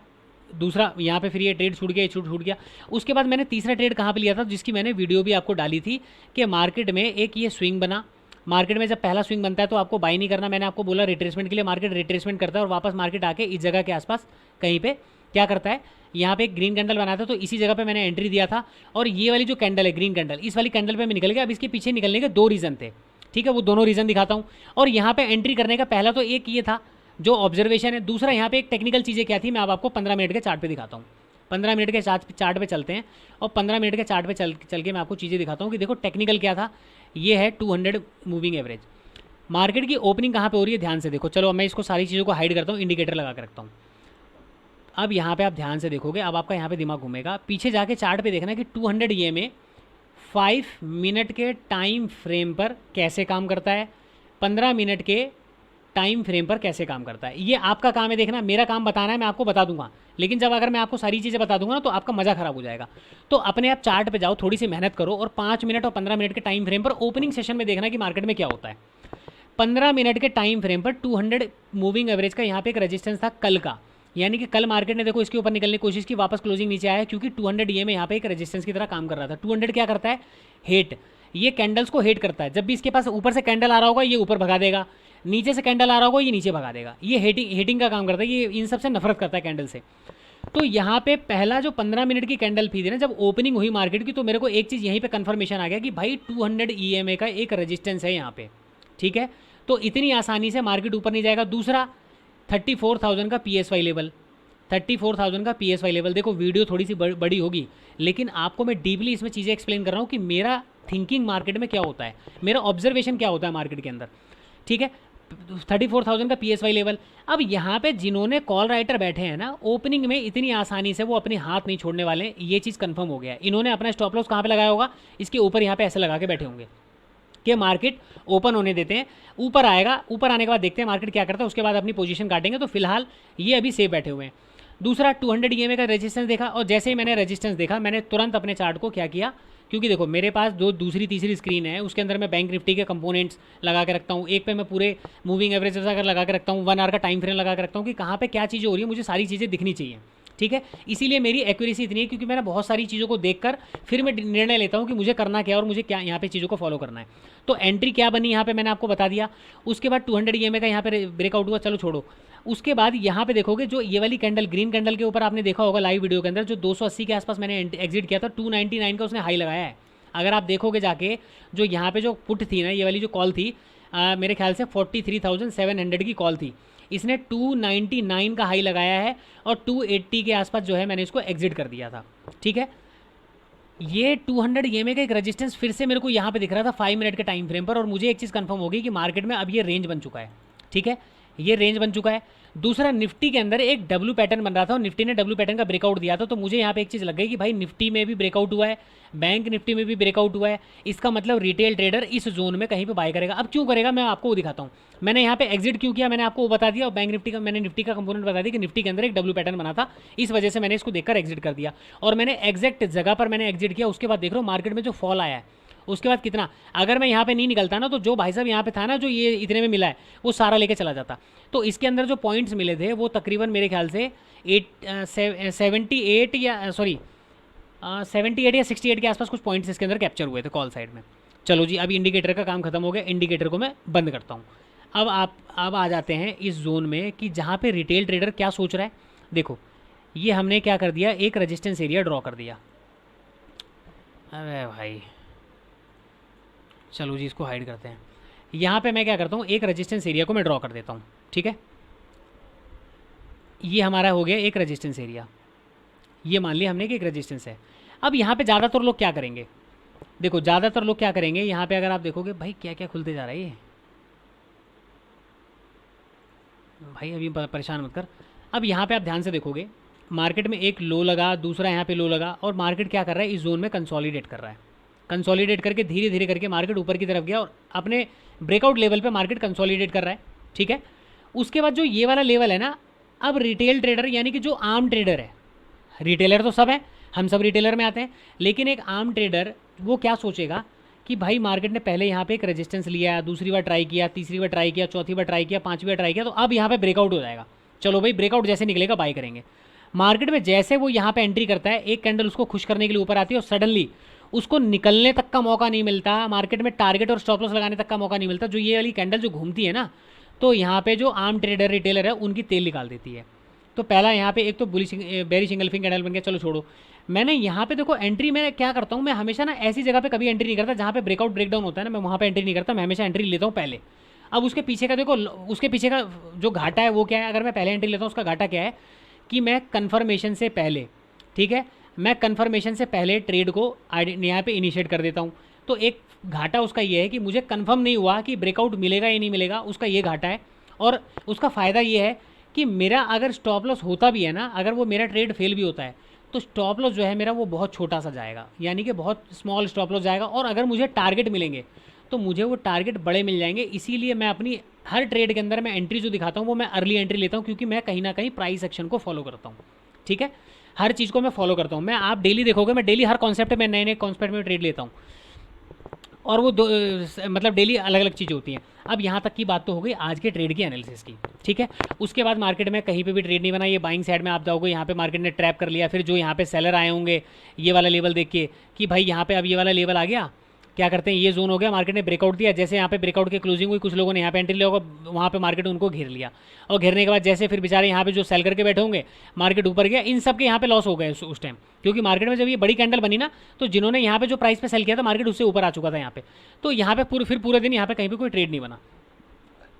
दूसरा, यहाँ पे फिर ये ट्रेड छूट गया, छूट गया। उसके बाद मैंने तीसरा ट्रेड कहाँ पे लिया था, जिसकी मैंने वीडियो भी आपको डाली थी, कि मार्केट में एक ये स्विंग बना। मार्केट में जब पहला स्विंग बनता है तो आपको बाई नहीं करना, मैंने आपको बोला रिट्रेसमेंट के लिए। मार्केट रिट्रेसमेंट करता है और वापस मार्केट आके इस जगह के आसपास कहीं पे क्या करता है, यहाँ पे एक ग्रीन कैंडल बना था, तो इसी जगह पे मैंने एंट्री दिया था। और ये वाली जो कैंडल है ग्रीन कैंडल, इस वाली कैंडल पे मैं निकल गया। अब इसके पीछे निकलने के दो रीज़न थे, ठीक है, वो दोनों रीज़न दिखाता हूँ। और यहाँ पे एंट्री करने का पहला तो एक ये था जो ऑब्जर्वेशन है, दूसरा यहाँ पे एक टेक्निकल चीज़ें क्या थी, मैं अब आपको 15 मिनट के चार्ट पे दिखाता हूँ। 15 मिनट के चार्ट पे चलते हैं, और 15 मिनट के चार्ट पे चल के मैं आपको चीज़ें दिखाता हूँ कि देखो टेक्निकल क्या था। ये है 200 मूविंग एवरेज। मार्केट की ओपनिंग कहाँ पे हो रही है, ध्यान से देखो। चलो, मैं इसको सारी चीज़ों को हाइड करता हूँ, इंडिकेटर लगा के रखता हूँ। अब यहाँ पे आप ध्यान से देखोगे, अब आपका यहाँ पे दिमाग घूमेगा। पीछे जाके चार्ट पे देखना कि 200 ये में 5 मिनट के टाइम फ्रेम पर कैसे काम करता है, 15 मिनट के टाइम फ्रेम पर कैसे काम करता है। ये आपका काम है देखना, मेरा काम बताना है, मैं आपको बता दूंगा। लेकिन जब अगर मैं आपको सारी चीज़ें बता दूंगा ना, तो आपका मज़ा खराब हो जाएगा। तो अपने आप चार्ट पे जाओ, थोड़ी सी मेहनत करो, और 5 मिनट और 15 मिनट के टाइम फ्रेम पर ओपनिंग सेशन में देखना कि मार्केट में क्या होता है। 15 मिनट के टाइम फ्रेम पर 200 मूविंग एवरेज का यहाँ पे एक रेजिस्टेंस था कल का, यानी कि कल मार्केट ने देखो इसके ऊपर निकलने की कोशिश की, वापस क्लोजिंग नीचे आया, क्योंकि 200 ये में यहाँ पे एक रेजिस्टेंस की तरह काम कर रहा था। 200 क्या करता है, हेट, ये कैंडल्स को हेट करता है। जब भी इसके पास ऊपर से कैंडल आ रहा होगा ये ऊपर भगा देगा, नीचे से कैंडल आ रहा होगा ये नीचे भगा देगा। ये हेटिंग का काम करता है, ये इन सबसे नफरत करता है कैंडल से। तो यहाँ पे पहला जो 15 मिनट की कैंडल थी ना, जब ओपनिंग हुई मार्केट की, तो मेरे को एक चीज़ यहीं पे कंफर्मेशन आ गया कि भाई 200 ईएमए का एक रेजिस्टेंस है यहाँ पे। ठीक है, तो इतनी आसानी से मार्केट ऊपर नहीं जाएगा। दूसरा, 34,000 का PSY लेवल, 34,000 का PSY लेवल। देखो वीडियो थोड़ी सी बड़ी होगी, लेकिन आपको मैं डीपली इसमें चीज़ें एक्सप्लेन कर रहा हूँ कि मेरा थिंकिंग मार्केट में क्या होता है, मेरा ऑब्जर्वेशन क्या होता है मार्केट के अंदर। ठीक है, 34,000 का PSY लेवल। अब यहाँ पे जिन्होंने कॉल राइटर बैठे हैं ना, ओपनिंग में इतनी आसानी से वो अपने हाथ नहीं छोड़ने वाले, ये चीज़ कंफर्म हो गया है। इन्होंने अपना स्टॉप लॉस कहाँ पे लगाया होगा, इसके ऊपर यहाँ पे ऐसे लगा के बैठे होंगे कि मार्केट ओपन होने देते हैं, ऊपर आएगा, ऊपर आने के बाद देखते हैं मार्केट क्या करता है, उसके बाद अपनी पोजीशन काटेंगे। तो फिलहाल ये अभी सेफ बैठे हुए हैं। दूसरा, 200 EMA का रेजिस्टेंस देखा, और जैसे ही मैंने रेजिस्टेंस देखा, मैंने तुरंत अपने चार्ट को क्या किया, क्योंकि देखो मेरे पास दो दूसरी तीसरी स्क्रीन है, उसके अंदर मैं बैंक निफ्टी के कंपोनेंट्स लगा के रखता हूँ, एक पे मैं पूरे मूविंग एवरेज अगर लगा के रखता हूँ, 1 आवर का टाइम फ्रेम लगा के रखता हूँ कि कहाँ पे क्या चीज़ें हो रही है, मुझे सारी चीज़ें दिखनी चाहिए। ठीक है, इसीलिए मेरी एक्यूरेसी इतनी है, क्योंकि मैंने बहुत सारी चीज़ों को देखकर फिर मैं निर्णय लेता हूँ कि मुझे करना क्या है और मुझे क्या यहाँ पे चीज़ों को फॉलो करना है। तो एंट्री क्या बनी यहाँ पे मैंने आपको बता दिया। उसके बाद 200 EMA का यहाँ पे ब्रेकआउट हुआ, चलो छोड़ो। उसके बाद यहाँ पे देखोगे जो ये वाली कैंडल, ग्रीन कैंडल के ऊपर आपने देखा होगा लाइव वीडियो के अंदर, जो 280 के आसपास मैंने एग्जिट किया था, 299 का उसने हाई लगाया है। अगर आप देखोगे जाके, जो यहाँ पे जो पुट थी ना, ये वाली जो कॉल थी, मेरे ख्याल से 43,700 की कॉल थी, इसने 299 का हाई लगाया है, और 280 के आसपास जो है मैंने इसको एग्जिट कर दिया था। ठीक है, ये 200 EMA का एक रेजिस्टेंस फिर से मेरे को यहाँ पे दिख रहा था 5 मिनट के टाइम फ्रेम पर, और मुझे एक चीज़ कंफर्म होगी कि मार्केट में अब ये रेंज बन चुका है। ठीक है, ये रेंज बन चुका है। दूसरा, निफ्टी के अंदर एक डब्ल्यू पैटर्न बन रहा था, और निफ्टी ने डब्ल्यू पैटर्न का ब्रेकआउट दिया था, तो मुझे यहाँ पे एक चीज़ लग गई कि भाई निफ्टी में भी ब्रेकआउट हुआ है, बैंक निफ्टी में भी ब्रेकआउट हुआ है, इसका मतलब रिटेल ट्रेडर इस जोन में कहीं पे बाय करेगा। अब क्यों करेगा मैं आपको वो दिखाता हूँ। मैंने यहाँ पे एग्जिट क्यों किया मैंने आपको वो बता दिया, और बैंक निफ्टी का मैंने निफ्टी का कंपोनेंट बता दिया कि निफ्टी के अंदर एक डब्ल्यू पैटर्न बना था, इस वजह से मैंने इसको देखकर एग्जिट कर दिया, और मैंने एग्जैक्ट जगह पर मैंने एग्जिट किया। उसके बाद देख रहा हूँ मार्केट में जो फॉल आया है, उसके बाद कितना, अगर मैं यहाँ पे नहीं निकलता ना, तो जो भाई साहब यहाँ पे था ना, जो ये इतने में मिला है, वो सारा लेके चला जाता। तो इसके अंदर जो पॉइंट्स मिले थे वो तकरीबन मेरे ख्याल से 78 या 68 के आसपास कुछ पॉइंट्स इसके अंदर कैप्चर हुए थे कॉल साइड में। चलो जी, अभी इंडिकेटर का काम खत्म हो गया, इंडिकेटर को मैं बंद करता हूँ। अब आ जाते हैं इस जोन में कि जहाँ पे रिटेल ट्रेडर क्या सोच रहा है। देखो, ये हमने क्या कर दिया, एक रेजिस्टेंस एरिया ड्रॉ कर दिया। अरे भाई, चलो जी, इसको हाइड करते हैं। यहाँ पे मैं क्या करता हूँ, एक रेजिस्टेंस एरिया को मैं ड्रॉ कर देता हूँ। ठीक है, ये हमारा हो गया एक रेजिस्टेंस एरिया, ये मान लिया हमने कि एक रेजिस्टेंस है। अब यहाँ पे ज़्यादातर लोग क्या करेंगे, देखो ज़्यादातर लोग क्या करेंगे, यहाँ पे अगर आप देखोगे भाई क्या क्या खुलते जा रहा है, भाई अभी परेशान मत कर। अब यहाँ पे आप ध्यान से देखोगे, मार्केट में एक लो लगा, दूसरा यहाँ पे लो लगा, और मार्केट क्या कर रहा है, इस जोन में कंसोलिडेट कर रहा है। कंसोलिडेट करके धीरे धीरे करके मार्केट ऊपर की तरफ गया और अपने ब्रेकआउट लेवल पे मार्केट कंसोलिडेट कर रहा है। ठीक है, उसके बाद जो ये वाला लेवल है ना, अब रिटेल ट्रेडर यानी कि जो आम ट्रेडर है, रिटेलर तो सब है, हम सब रिटेलर में आते हैं, लेकिन एक आम ट्रेडर वो क्या सोचेगा कि भाई मार्केट ने पहले यहाँ पे एक रेजिस्टेंस लिया, दूसरी बार ट्राई किया, तीसरी बार ट्राई किया, चौथी बार ट्राई किया, पांचवी बार ट्राई किया, तो अब यहाँ पे ब्रेकआउट हो जाएगा, चलो भाई ब्रेकआउट जैसे निकलेगा बाय करेंगे। मार्केट में जैसे वो यहाँ पे एंट्री करता है, एक कैंडल उसको खुश करने के लिए ऊपर आती है और सडनली उसको निकलने तक का मौका नहीं मिलता, मार्केट में टारगेट और स्टॉप लॉस लगाने तक का मौका नहीं मिलता। जो ये वाली कैंडल जो घूमती है ना, तो यहाँ पे जो आम ट्रेडर रिटेलर है उनकी तेल निकाल देती है। तो पहला यहाँ पे एक तो बेरी सिंगल फिंग कैंडल बन गया, चलो छोड़ो। मैंने यहाँ पे देखो एंट्री मैं क्या करता हूँ, मैं हमेशा ना ऐसी जगह पे कभी एंट्री नहीं करता जहाँ पे ब्रेकआउट ब्रेकडाउन होता है ना, मैं वहाँ पे एंट्री नहीं करता, मैं हमेशा एंट्री लेता हूँ पहले। अब उसके पीछे का देखो, उसके पीछे का जो घाटा है वो क्या है, अगर मैं पहले एंट्री लेता हूँ उसका घाटा क्या है कि मैं कन्फर्मेशन से पहले, ठीक है, मैं कन्फर्मेशन से पहले ट्रेड को यहाँ पे इनिशिएट कर देता हूँ। तो एक घाटा उसका ये है कि मुझे कन्फर्म नहीं हुआ कि ब्रेकआउट मिलेगा या नहीं मिलेगा, उसका ये घाटा है। और उसका फ़ायदा ये है कि मेरा अगर स्टॉप लॉस होता भी है ना, अगर वो मेरा ट्रेड फेल भी होता है, तो स्टॉप लॉस जो है मेरा वो बहुत छोटा सा जाएगा, यानी कि बहुत स्मॉल स्टॉप लॉस जाएगा। और अगर मुझे टारगेट मिलेंगे तो मुझे वो टारगेट बड़े मिल जाएंगे। इसीलिए मैं अपनी हर ट्रेड के अंदर मैं एंट्री जो दिखाता हूँ वो मैं अर्ली एंट्री लेता हूँ, क्योंकि मैं कहीं ना कहीं प्राइस एक्शन को फॉलो करता हूँ। ठीक है, हर चीज़ को मैं फॉलो करता हूँ। मैं आप डेली देखोगे, मैं डेली हर कॉन्सेप्ट में नए नए कॉन्सेप्ट में ट्रेड लेता हूँ, और वो मतलब डेली अलग अलग चीज़ें होती हैं। अब यहाँ तक की बात तो हो गई आज के ट्रेड की एनालिसिस की। ठीक है, उसके बाद मार्केट में कहीं पे भी ट्रेड नहीं बना, ये बाइंग साइड में आप जाओगे, यहाँ पे मार्केट ने ट्रैप कर लिया। फिर जो यहाँ पे सेलर आए होंगे ये वाला लेवल देख के कि भाई यहाँ पे अब ये वाला लेवल आ गया, क्या करते हैं, ये जोन हो गया, मार्केट ने ब्रेकआउट दिया, जैसे यहाँ पे ब्रेकआउट की क्लोजिंग हुई, कुछ लोगों ने यहाँ पे एंट्री लिया होगा, वहाँ पे मार्केट उनको घेर लिया, और घेरने के बाद जैसे फिर बेचारे यहाँ पे जो सेल करके बैठे होंगे, मार्केट ऊपर गया, इन सब के यहाँ पे लॉस हो गए उस टाइम, क्योंकि मार्केट में जब ये बड़ी कैंडल बनी ना, तो जिन्होंने यहाँ पे जो प्राइस पे सेल किया था मार्केट उससे ऊपर आ चुका था यहाँ पे, तो यहाँ पे फिर पूरे दिन यहाँ पे कहीं पर कोई ट्रेड नहीं बना।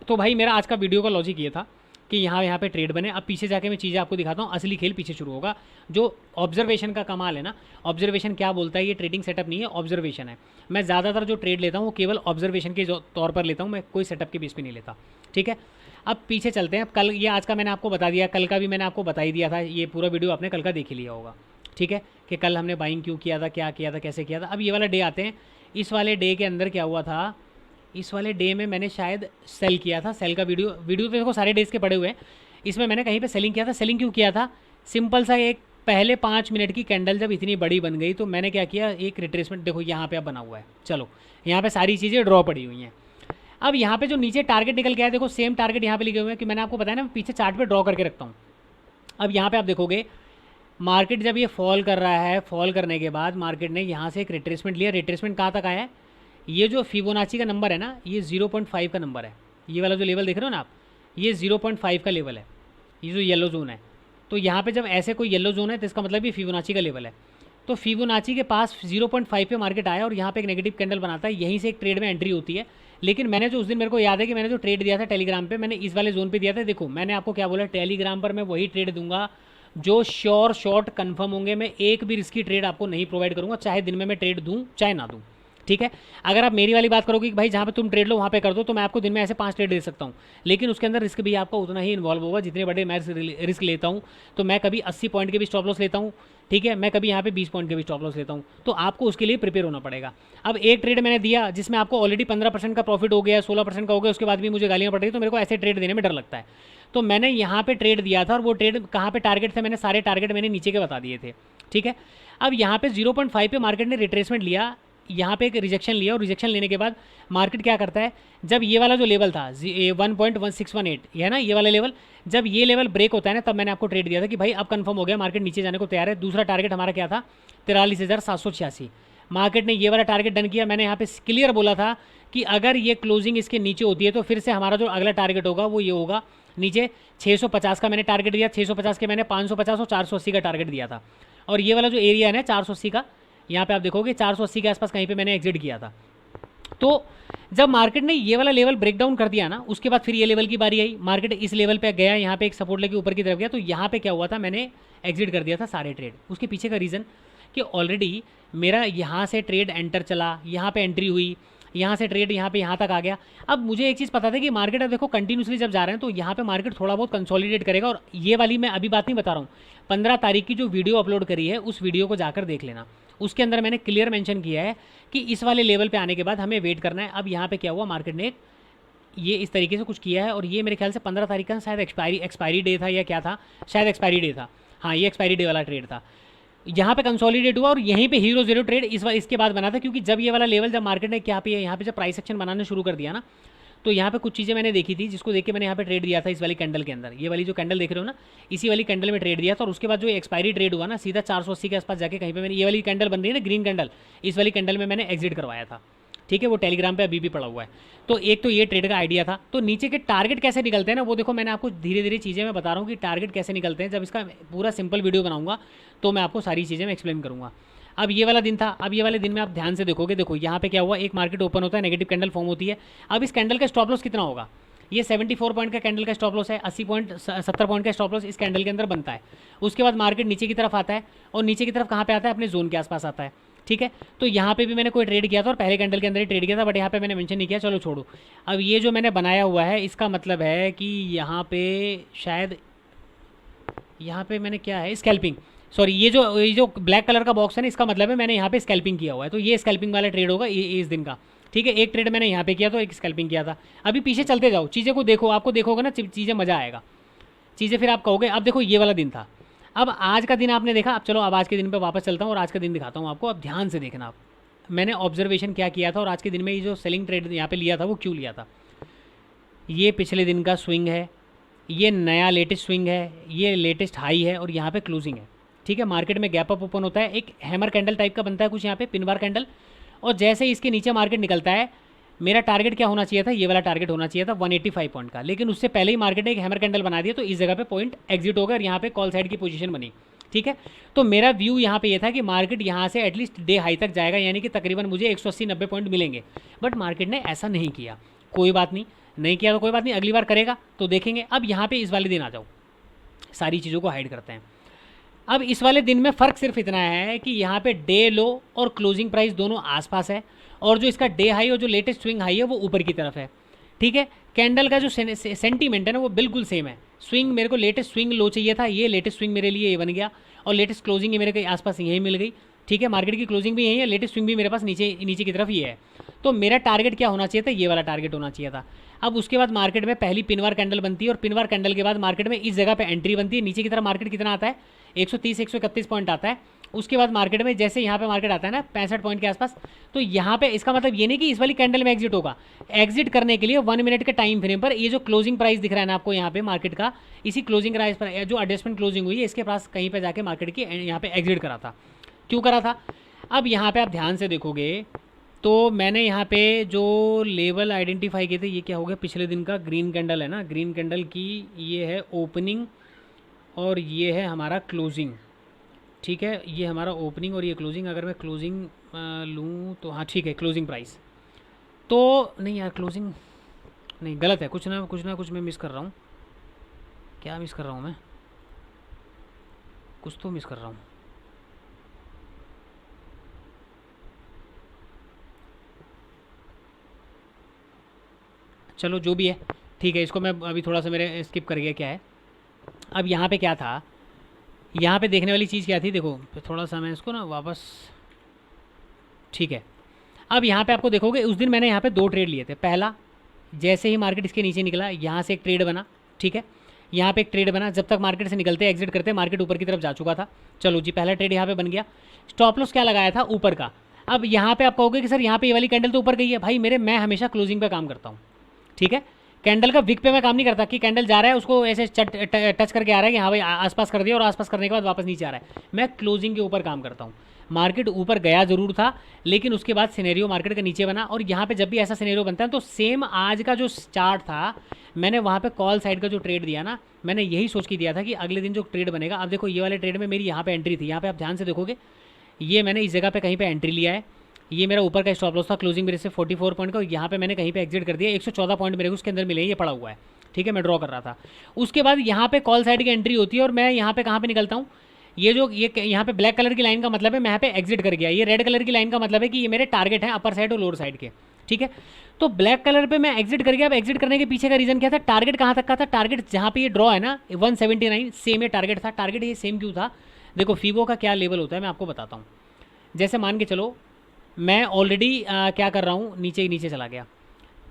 तो भाई मेरा आज का वीडियो का लॉजिक ये था कि यहाँ पे ट्रेड बने। अब पीछे जाके मैं चीज़ें आपको दिखाता हूँ, असली खेल पीछे शुरू होगा। जो ऑब्जर्वेशन का कमाल है ना, ऑब्जर्वेशन क्या बोलता है, ये ट्रेडिंग सेटअप नहीं है, ऑब्जर्वेशन है। मैं ज़्यादातर जो ट्रेड लेता हूँ वो केवल ऑब्जर्वेशन के तौर पर लेता हूँ, मैं कोई सेटअप के बेस पे नहीं लेता। ठीक है, अब पीछे चलते हैं। अब कल, ये आज का मैंने आपको बता दिया, कल का भी मैंने आपको बता ही दिया था, ये पूरा वीडियो आपने कल का देख ही लिया होगा। ठीक है, कि कल हमने बाइंग क्यों किया था, क्या किया था, कैसे किया था। अब ये वाला डे आते हैं, इस वाले डे के अंदर क्या हुआ था, इस वाले डे में मैंने शायद सेल किया था। सेल का वीडियो तो देखो सारे डेज के पड़े हुए हैं, इसमें मैंने कहीं पे सेलिंग किया था। सेलिंग क्यों किया था, सिंपल सा, एक पहले 5 मिनट की कैंडल जब इतनी बड़ी बन गई तो मैंने क्या किया, एक रिट्रेसमेंट, देखो यहाँ पे अब बना हुआ है, चलो यहाँ पे सारी चीज़ें ड्रॉ पड़ी हुई हैं। अब यहाँ पे जो नीचे टारगेट निकल के आया, देखो सेम टारगेट यहाँ पे लिखे हुए हैं, कि मैंने आपको बताया ना मैं पीछे चार्ट पे ड्रॉ करके रखता हूँ। अब यहाँ पे आप देखोगे मार्केट जब ये फॉल कर रहा है, फॉल करने के बाद मार्केट ने यहाँ से एक रिट्रेसमेंट लिया। रिट्रेसमेंट कहाँ तक आया है, ये जो फिबोनाची का नंबर है ना, ये 0.5 का नंबर है, ये वाला जो लेवल देख रहे हो ना आप, ये 0.5 का लेवल है, ये जो येलो जोन है। तो यहाँ पे जब ऐसे कोई येलो जोन है तो इसका मतलब ये फिबोनाची का लेवल है। तो फिबोनाची के पास 0.5 पे मार्केट आया और यहाँ पे एक नेगेटिव कैंडल बनाता है, यहीं से एक ट्रेड में एंट्री होती है। लेकिन मैंने जो उस दिन, मेरे को याद है कि मैंने जो ट्रेड दिया था टेलीग्राम पे, मैंने इस वाले जोन पे दिया था। देखो मैंने आपको क्या बोला, टेलीग्राम पर मैं वही ट्रेड दूंगा जो श्योर शॉर्ट कन्फर्म होंगे। मैं एक भी रिस्की ट्रेड आपको नहीं प्रोवाइड करूँगा, चाहे दिन में मैं ट्रेड दूँ चाहे ना दूँ। ठीक है, अगर आप मेरी वाली बात करोगे कि भाई जहाँ पे तुम ट्रेड लो वहाँ पे कर दो, तो मैं आपको दिन में ऐसे 5 ट्रेड दे सकता हूँ, लेकिन उसके अंदर रिस्क भी आपका उतना ही इन्वॉल्व होगा जितने बड़े मैं रिस्क लेता हूँ। तो मैं कभी 80 पॉइंट के भी स्टॉप लॉस लेता हूँ, ठीक है, मैं कभी यहाँ पे 20 पॉइंट के भी स्टॉप लॉस लेता हूँ। तो आपको उसके लिए प्रिपेयर होना पड़ेगा। अब एक ट्रेड मैंने दिया जिसमें आपको ऑलरेडी 15% का प्रॉफिट हो गया, 16% का हो गया, उसके बाद भी मुझे गालियाँ पड़ रही, तो मेरे को ऐसे ट्रेड देने में डर लगता है। तो मैंने यहाँ पे ट्रेड दिया था, और वो ट्रेड कहाँ पे टारगेट थे, मैंने सारे टारगेट मैंने नीचे के बता दिए थे। ठीक है, अब यहाँ पे 0.5 पे मार्केट ने रिट्रेसमेंट लिया, यहाँ पे एक रिजेक्शन लिया, और रिजेक्शन लेने के बाद मार्केट क्या करता है, जब ये वाला जो लेवल था 1.1618 है ना, ये वाला लेवल, जब ये लेवल ब्रेक होता है ना, तब मैंने आपको ट्रेड दिया था कि भाई अब कंफर्म हो गया, मार्केट नीचे जाने को तैयार है। दूसरा टारगेट हमारा क्या था, 43,786। मार्केट ने ये वाला टारगेट डन किया। मैंने यहाँ पे क्लियर बोला था कि अगर ये क्लोजिंग इसके नीचे होती है तो फिर से हमारा जो अगला टारगेट होगा वो ये होगा नीचे 650 का मैंने टारगेट दिया, 650 के मैंने 550 और 480 का टारगेट दिया था। और ये वाला जो एरिया है ना 480 का, यहाँ पे आप देखोगे 480 के आसपास कहीं पे मैंने एग्जिट किया था। तो जब मार्केट ने ये वाला लेवल ब्रेक डाउन कर दिया ना, उसके बाद फिर ये लेवल की बारी आई, मार्केट इस लेवल पे गया, यहाँ पे एक सपोर्ट लेके ऊपर की तरफ गया, तो यहाँ पे क्या हुआ था, मैंने एग्जिट कर दिया था सारे ट्रेड। उसके पीछे का रीज़न कि ऑलरेडी मेरा यहाँ से ट्रेड एंटर चला, यहाँ पे एंट्री हुई, यहाँ से ट्रेड यहाँ पे यहाँ तक आ गया। अब मुझे एक चीज़ पता था कि मार्केट अब देखो कंटिन्यूसली जब जा रहे हैं तो यहाँ पे मार्केट थोड़ा बहुत कंसोलिडेट करेगा। और ये वाली मैं अभी बात नहीं बता रहा हूँ, 15 तारीख की जो वीडियो अपलोड करी है उस वीडियो को जाकर देख लेना। उसके अंदर मैंने क्लियर मेंशन किया है कि इस वाले लेवल पे आने के बाद हमें वेट करना है। अब यहाँ पे क्या हुआ, मार्केट ने ये इस तरीके से कुछ किया है, और ये मेरे ख्याल से 15 तारीख का शायद एक्सपायरी डे था या क्या था, शायद एक्सपायरी डे था। हाँ, ये एक्सपायरी डे वाला ट्रेड था। यहाँ पे कंसोलिडेट हुआ और यहीं पे हीरो जीरो ट्रेड इसके बाद बना था, क्योंकि जब ये वाला लेवल जब मार्केट ने क्या पे यहाँ पे जब प्राइस एक्शन बनाना शुरू कर दिया ना, तो यहाँ पे कुछ चीज़ें मैंने देखी थी जिसको देख के मैंने यहाँ पे ट्रेड दिया था इस वाली कैंडल के अंदर। ये वाली जो कैंडल देख रहे हो ना, इसी वाली कैंडल में ट्रेड दिया था। और उसके बाद जो एक्सपायरी ट्रेड हुआ ना, सीधा 480 के आसपास जाके कहीं पे मैंने ये वाली कैंडल बन रही है ना ग्रीन कैंडल, इस वाली कैंडल में मैंने एग्जिट करवाया था। ठीक है, वो टेलीग्राम पे अभी भी पड़ा हुआ है। तो एक तो ये ट्रेड का आइडिया था। तो नीचे के टारगेट कैसे निकलते हैं ना, वो देखो मैंने आपको धीरे धीरे चीज़ें मैं बता रहा हूँ कि टारगेट कैसे निकलते हैं। जब इसका पूरा सिंपल वीडियो बनाऊंगा तो मैं आपको सारी चीज़ें मैं एक्सप्लेन करूँगा। अब ये वाला दिन था। अब ये वाले दिन में आप ध्यान से देखोगे, देखो यहाँ पे क्या हुआ, एक मार्केट ओपन होता है, नेगेटिव कैंडल फॉर्म होती है। अब इस कैंडल का स्टॉप लॉस कितना होगा, ये 74 पॉइंट का कैंडल का स्टॉप लॉस है, 70 पॉइंट का स्टॉप लॉस इस कैंडल के अंदर बनता है। उसके बाद मार्केट नीचे की तरफ आता है, और नीचे की तरफ कहाँ पे आता है, अपने जोन के आसपास आता है। ठीक है, तो यहाँ पे भी मैंने कोई ट्रेड किया था और पहले कैंडल के अंदर ही ट्रेड किया था, बट यहाँ पे मैंने मेंशन नहीं किया, चलो छोड़ो। अब ये जो मैंने बनाया हुआ है इसका मतलब है कि यहाँ पे शायद यहाँ पे मैंने क्या है, स्कैल्पिंग, सॉरी, ये जो ब्लैक कलर का बॉक्स है ना, इसका मतलब है मैंने यहाँ पे स्कैल्पिंग किया हुआ है। तो ये स्कैल्पिंग वाला ट्रेड होगा इस दिन का। ठीक है, एक ट्रेड मैंने यहाँ पे किया तो एक स्कैल्पिंग किया था। अभी पीछे चलते जाओ, चीज़ें को देखो, आपको देखोगे ना चीज़ें मज़ा आएगा, चीज़ें फिर आप कहोगे। अब देखो ये वाला दिन था, अब आज का दिन आपने देखा। अब चलो अब आज के दिन पे वापस चलता हूँ और आज का दिन दिखाता हूँ आपको। अब ध्यान से देखना, आप मैंने ऑब्जर्वेशन क्या किया था और आज के दिन में ये जो सेलिंग ट्रेड यहाँ पे लिया था वो क्यों लिया था। ये पिछले दिन का स्विंग है, ये नया लेटेस्ट स्विंग है, ये लेटेस्ट हाई है, और यहाँ पे क्लोजिंग है। ठीक है, मार्केट में गैप अप ओपन होता है, एक हैमर कैंडल टाइप का बनता है कुछ यहाँ पे, पिन बार कैंडल, और जैसे ही इसके नीचे मार्केट निकलता है, मेरा टारगेट क्या होना चाहिए था, ये वाला टारगेट होना चाहिए था 185 पॉइंट का, लेकिन उससे पहले ही मार्केट ने एक हैमर कैंडल बना दिया, तो इस जगह पे पॉइंट एग्जिट हो गया और यहाँ पे कॉल साइड की पोजीशन बनी। ठीक है, तो मेरा व्यू यहाँ पे ये था कि मार्केट यहाँ से एटलीस्ट डे हाई तक जाएगा, यानी कि तकरीबन मुझे 180-90 पॉइंट मिलेंगे, बट मार्केट ने ऐसा नहीं किया। कोई बात नहीं किया तो कोई बात नहीं, अगली बार करेगा तो देखेंगे। अब यहाँ पे इस वाले दिन आ जाओ, सारी चीज़ों को हाइड करते हैं। अब इस वाले दिन में फ़र्क सिर्फ इतना है कि यहाँ पे डे लो और क्लोजिंग प्राइस दोनों आसपास है, और जो इसका डे हाई और जो लेटेस्ट स्विंग हाई है वो ऊपर की तरफ है। ठीक है, कैंडल का जो सेंटीमेंट है ना वो बिल्कुल सेम है। स्विंग मेरे को लेटेस्ट स्विंग लो चाहिए था, ये लेटेस्ट स्विंग मेरे लिए ये बन गया, और लेटेस्ट क्लोजिंग ये मेरे के आसपास यही मिल गई। ठीक है, मार्केट की क्लोजिंग भी यही है, लेटेस्ट स्विंग भी मेरे पास नीचे की तरफ ये है। तो मेरा टारगेट क्या होना चाहिए था, ये वाला टारगेट होना चाहिए था। अब उसके बाद मार्केट में पहली पिनवार कैंडल बनती है, और पिनवार कैंडल के बाद मार्केट में इस जगह पे एंट्री बनती है। नीचे की तरफ मार्केट कितना आता है, 130-131 पॉइंट आता है। उसके बाद मार्केट में जैसे यहाँ पे मार्केट आता है ना 65 पॉइंट के आसपास, तो यहाँ पे इसका मतलब ये नहीं कि इस वाली कैंडल में एग्जिट होगा। एग्जिट करने के लिए 1 मिनट के टाइम फ्रेम पर ये जो क्लोजिंग प्राइस दिख रहा है ना आपको यहाँ पे मार्केट का, इसी क्लोजिंग प्राइस पर जो एडजस्टमेंट क्लोजिंग हुई है इसके पास कहीं पे जाके मार्केट की यहाँ पे एग्जिट करा था। क्यों करा था, अब यहाँ पे आप ध्यान से देखोगे तो मैंने यहाँ पे जो लेवल आइडेंटिफाई किए थे, ये क्या हो गया, पिछले दिन का ग्रीन कैंडल है ना, ग्रीन कैंडल की ये है ओपनिंग और ये है हमारा क्लोजिंग। ठीक है, ये हमारा ओपनिंग और ये क्लोजिंग। अगर मैं क्लोजिंग लूँ तो हाँ ठीक है, क्लोजिंग प्राइस तो नहीं यार, क्लोजिंग नहीं, गलत है, कुछ ना कुछ मैं मिस कर रहा हूँ। क्या मिस कर रहा हूँ मैं, कुछ तो मिस कर रहा हूँ। चलो जो भी है ठीक है, इसको मैं अभी थोड़ा सा मेरे स्किप कर गया। क्या है, अब यहाँ पे क्या था, यहाँ पे देखने वाली चीज़ क्या थी, देखो थोड़ा सा मैं इसको ना वापस, ठीक है। अब यहाँ पे आपको देखोगे उस दिन मैंने यहाँ पे 2 ट्रेड लिए थे। पहला, जैसे ही मार्केट इसके नीचे निकला यहाँ से एक ट्रेड बना, ठीक है, यहाँ पे एक ट्रेड बना, जब तक मार्केट से निकलते एग्जिट करते मार्केट ऊपर की तरफ जा चुका था। चलो जी, पहला ट्रेड यहाँ पे बन गया। स्टॉप लॉस क्या लगाया था, ऊपर का। अब यहाँ पे आप कहोगे कि सर यहाँ पे ये वाली कैंडल तो ऊपर गई है। भाई मैं हमेशा क्लोजिंग पे काम करता हूँ, ठीक है, कैंडल का विक पे मैं काम नहीं करता कि कैंडल जा रहा है उसको ऐसे टच करके आ रहा है कि हाँ भाई आसपास कर दिया और आसपास करने के बाद वापस नीचे आ रहा है। मैं क्लोजिंग के ऊपर काम करता हूँ। मार्केट ऊपर गया जरूर था, लेकिन उसके बाद सिनेरियो मार्केट का नीचे बना, और यहाँ पे जब भी ऐसा सिनेरियो बनता है तो सेम आज का जो चार्ट था, मैंने वहाँ पे कॉल साइड का जो ट्रेड दिया ना, मैंने यही सोच के दिया था कि अगले दिन जो ट्रेड बनेगा। अब देखो ये वाले ट्रेड में मेरी यहाँ पे एंट्री थी, यहाँ पे आप ध्यान से देखोगे, ये मैंने इस जगह पे कहीं पे एंट्री लिया है। ये मेरा ऊपर का स्टॉप लॉस था क्लोजिंग मेरे से 44 पॉइंट का, और यहाँ पे मैंने कहीं पे एग्जिट कर दिया। 114 पॉइंट मेरे को उसके अंदर मिले, ये पड़ा हुआ है, ठीक है, मैं ड्रॉ कर रहा था। उसके बाद यहाँ पे कॉल साइड की एंट्री होती है, और मैं यहाँ पे कहाँ पे निकलता हूँ, ये यहाँ पे ब्लैक कलर की लाइन का मतलब है मैं यहाँ पे एग्जिट कर गया। ये रेड कलर की लाइन का मतलब है कि ये मेरे टारगेट हैं अपर साइड और लोअर साइड के, ठीक है। तो ब्लैक कलर पे मैं एग्जिट कर गया। अब एग्जिट करने के पीछे का रीज़न क्या था, टारगेट कहाँ तक का था, टारगेट जहाँ पे ये ड्रॉ है ना 179 सेम ये टारगेट था। टारगेट ये सेम क्यों था, देखो फीबो का क्या लेवल होता है मैं आपको बताता हूँ। जैसे मान के चलो मैं ऑलरेडी क्या कर रहा हूँ, नीचे नीचे चला गया,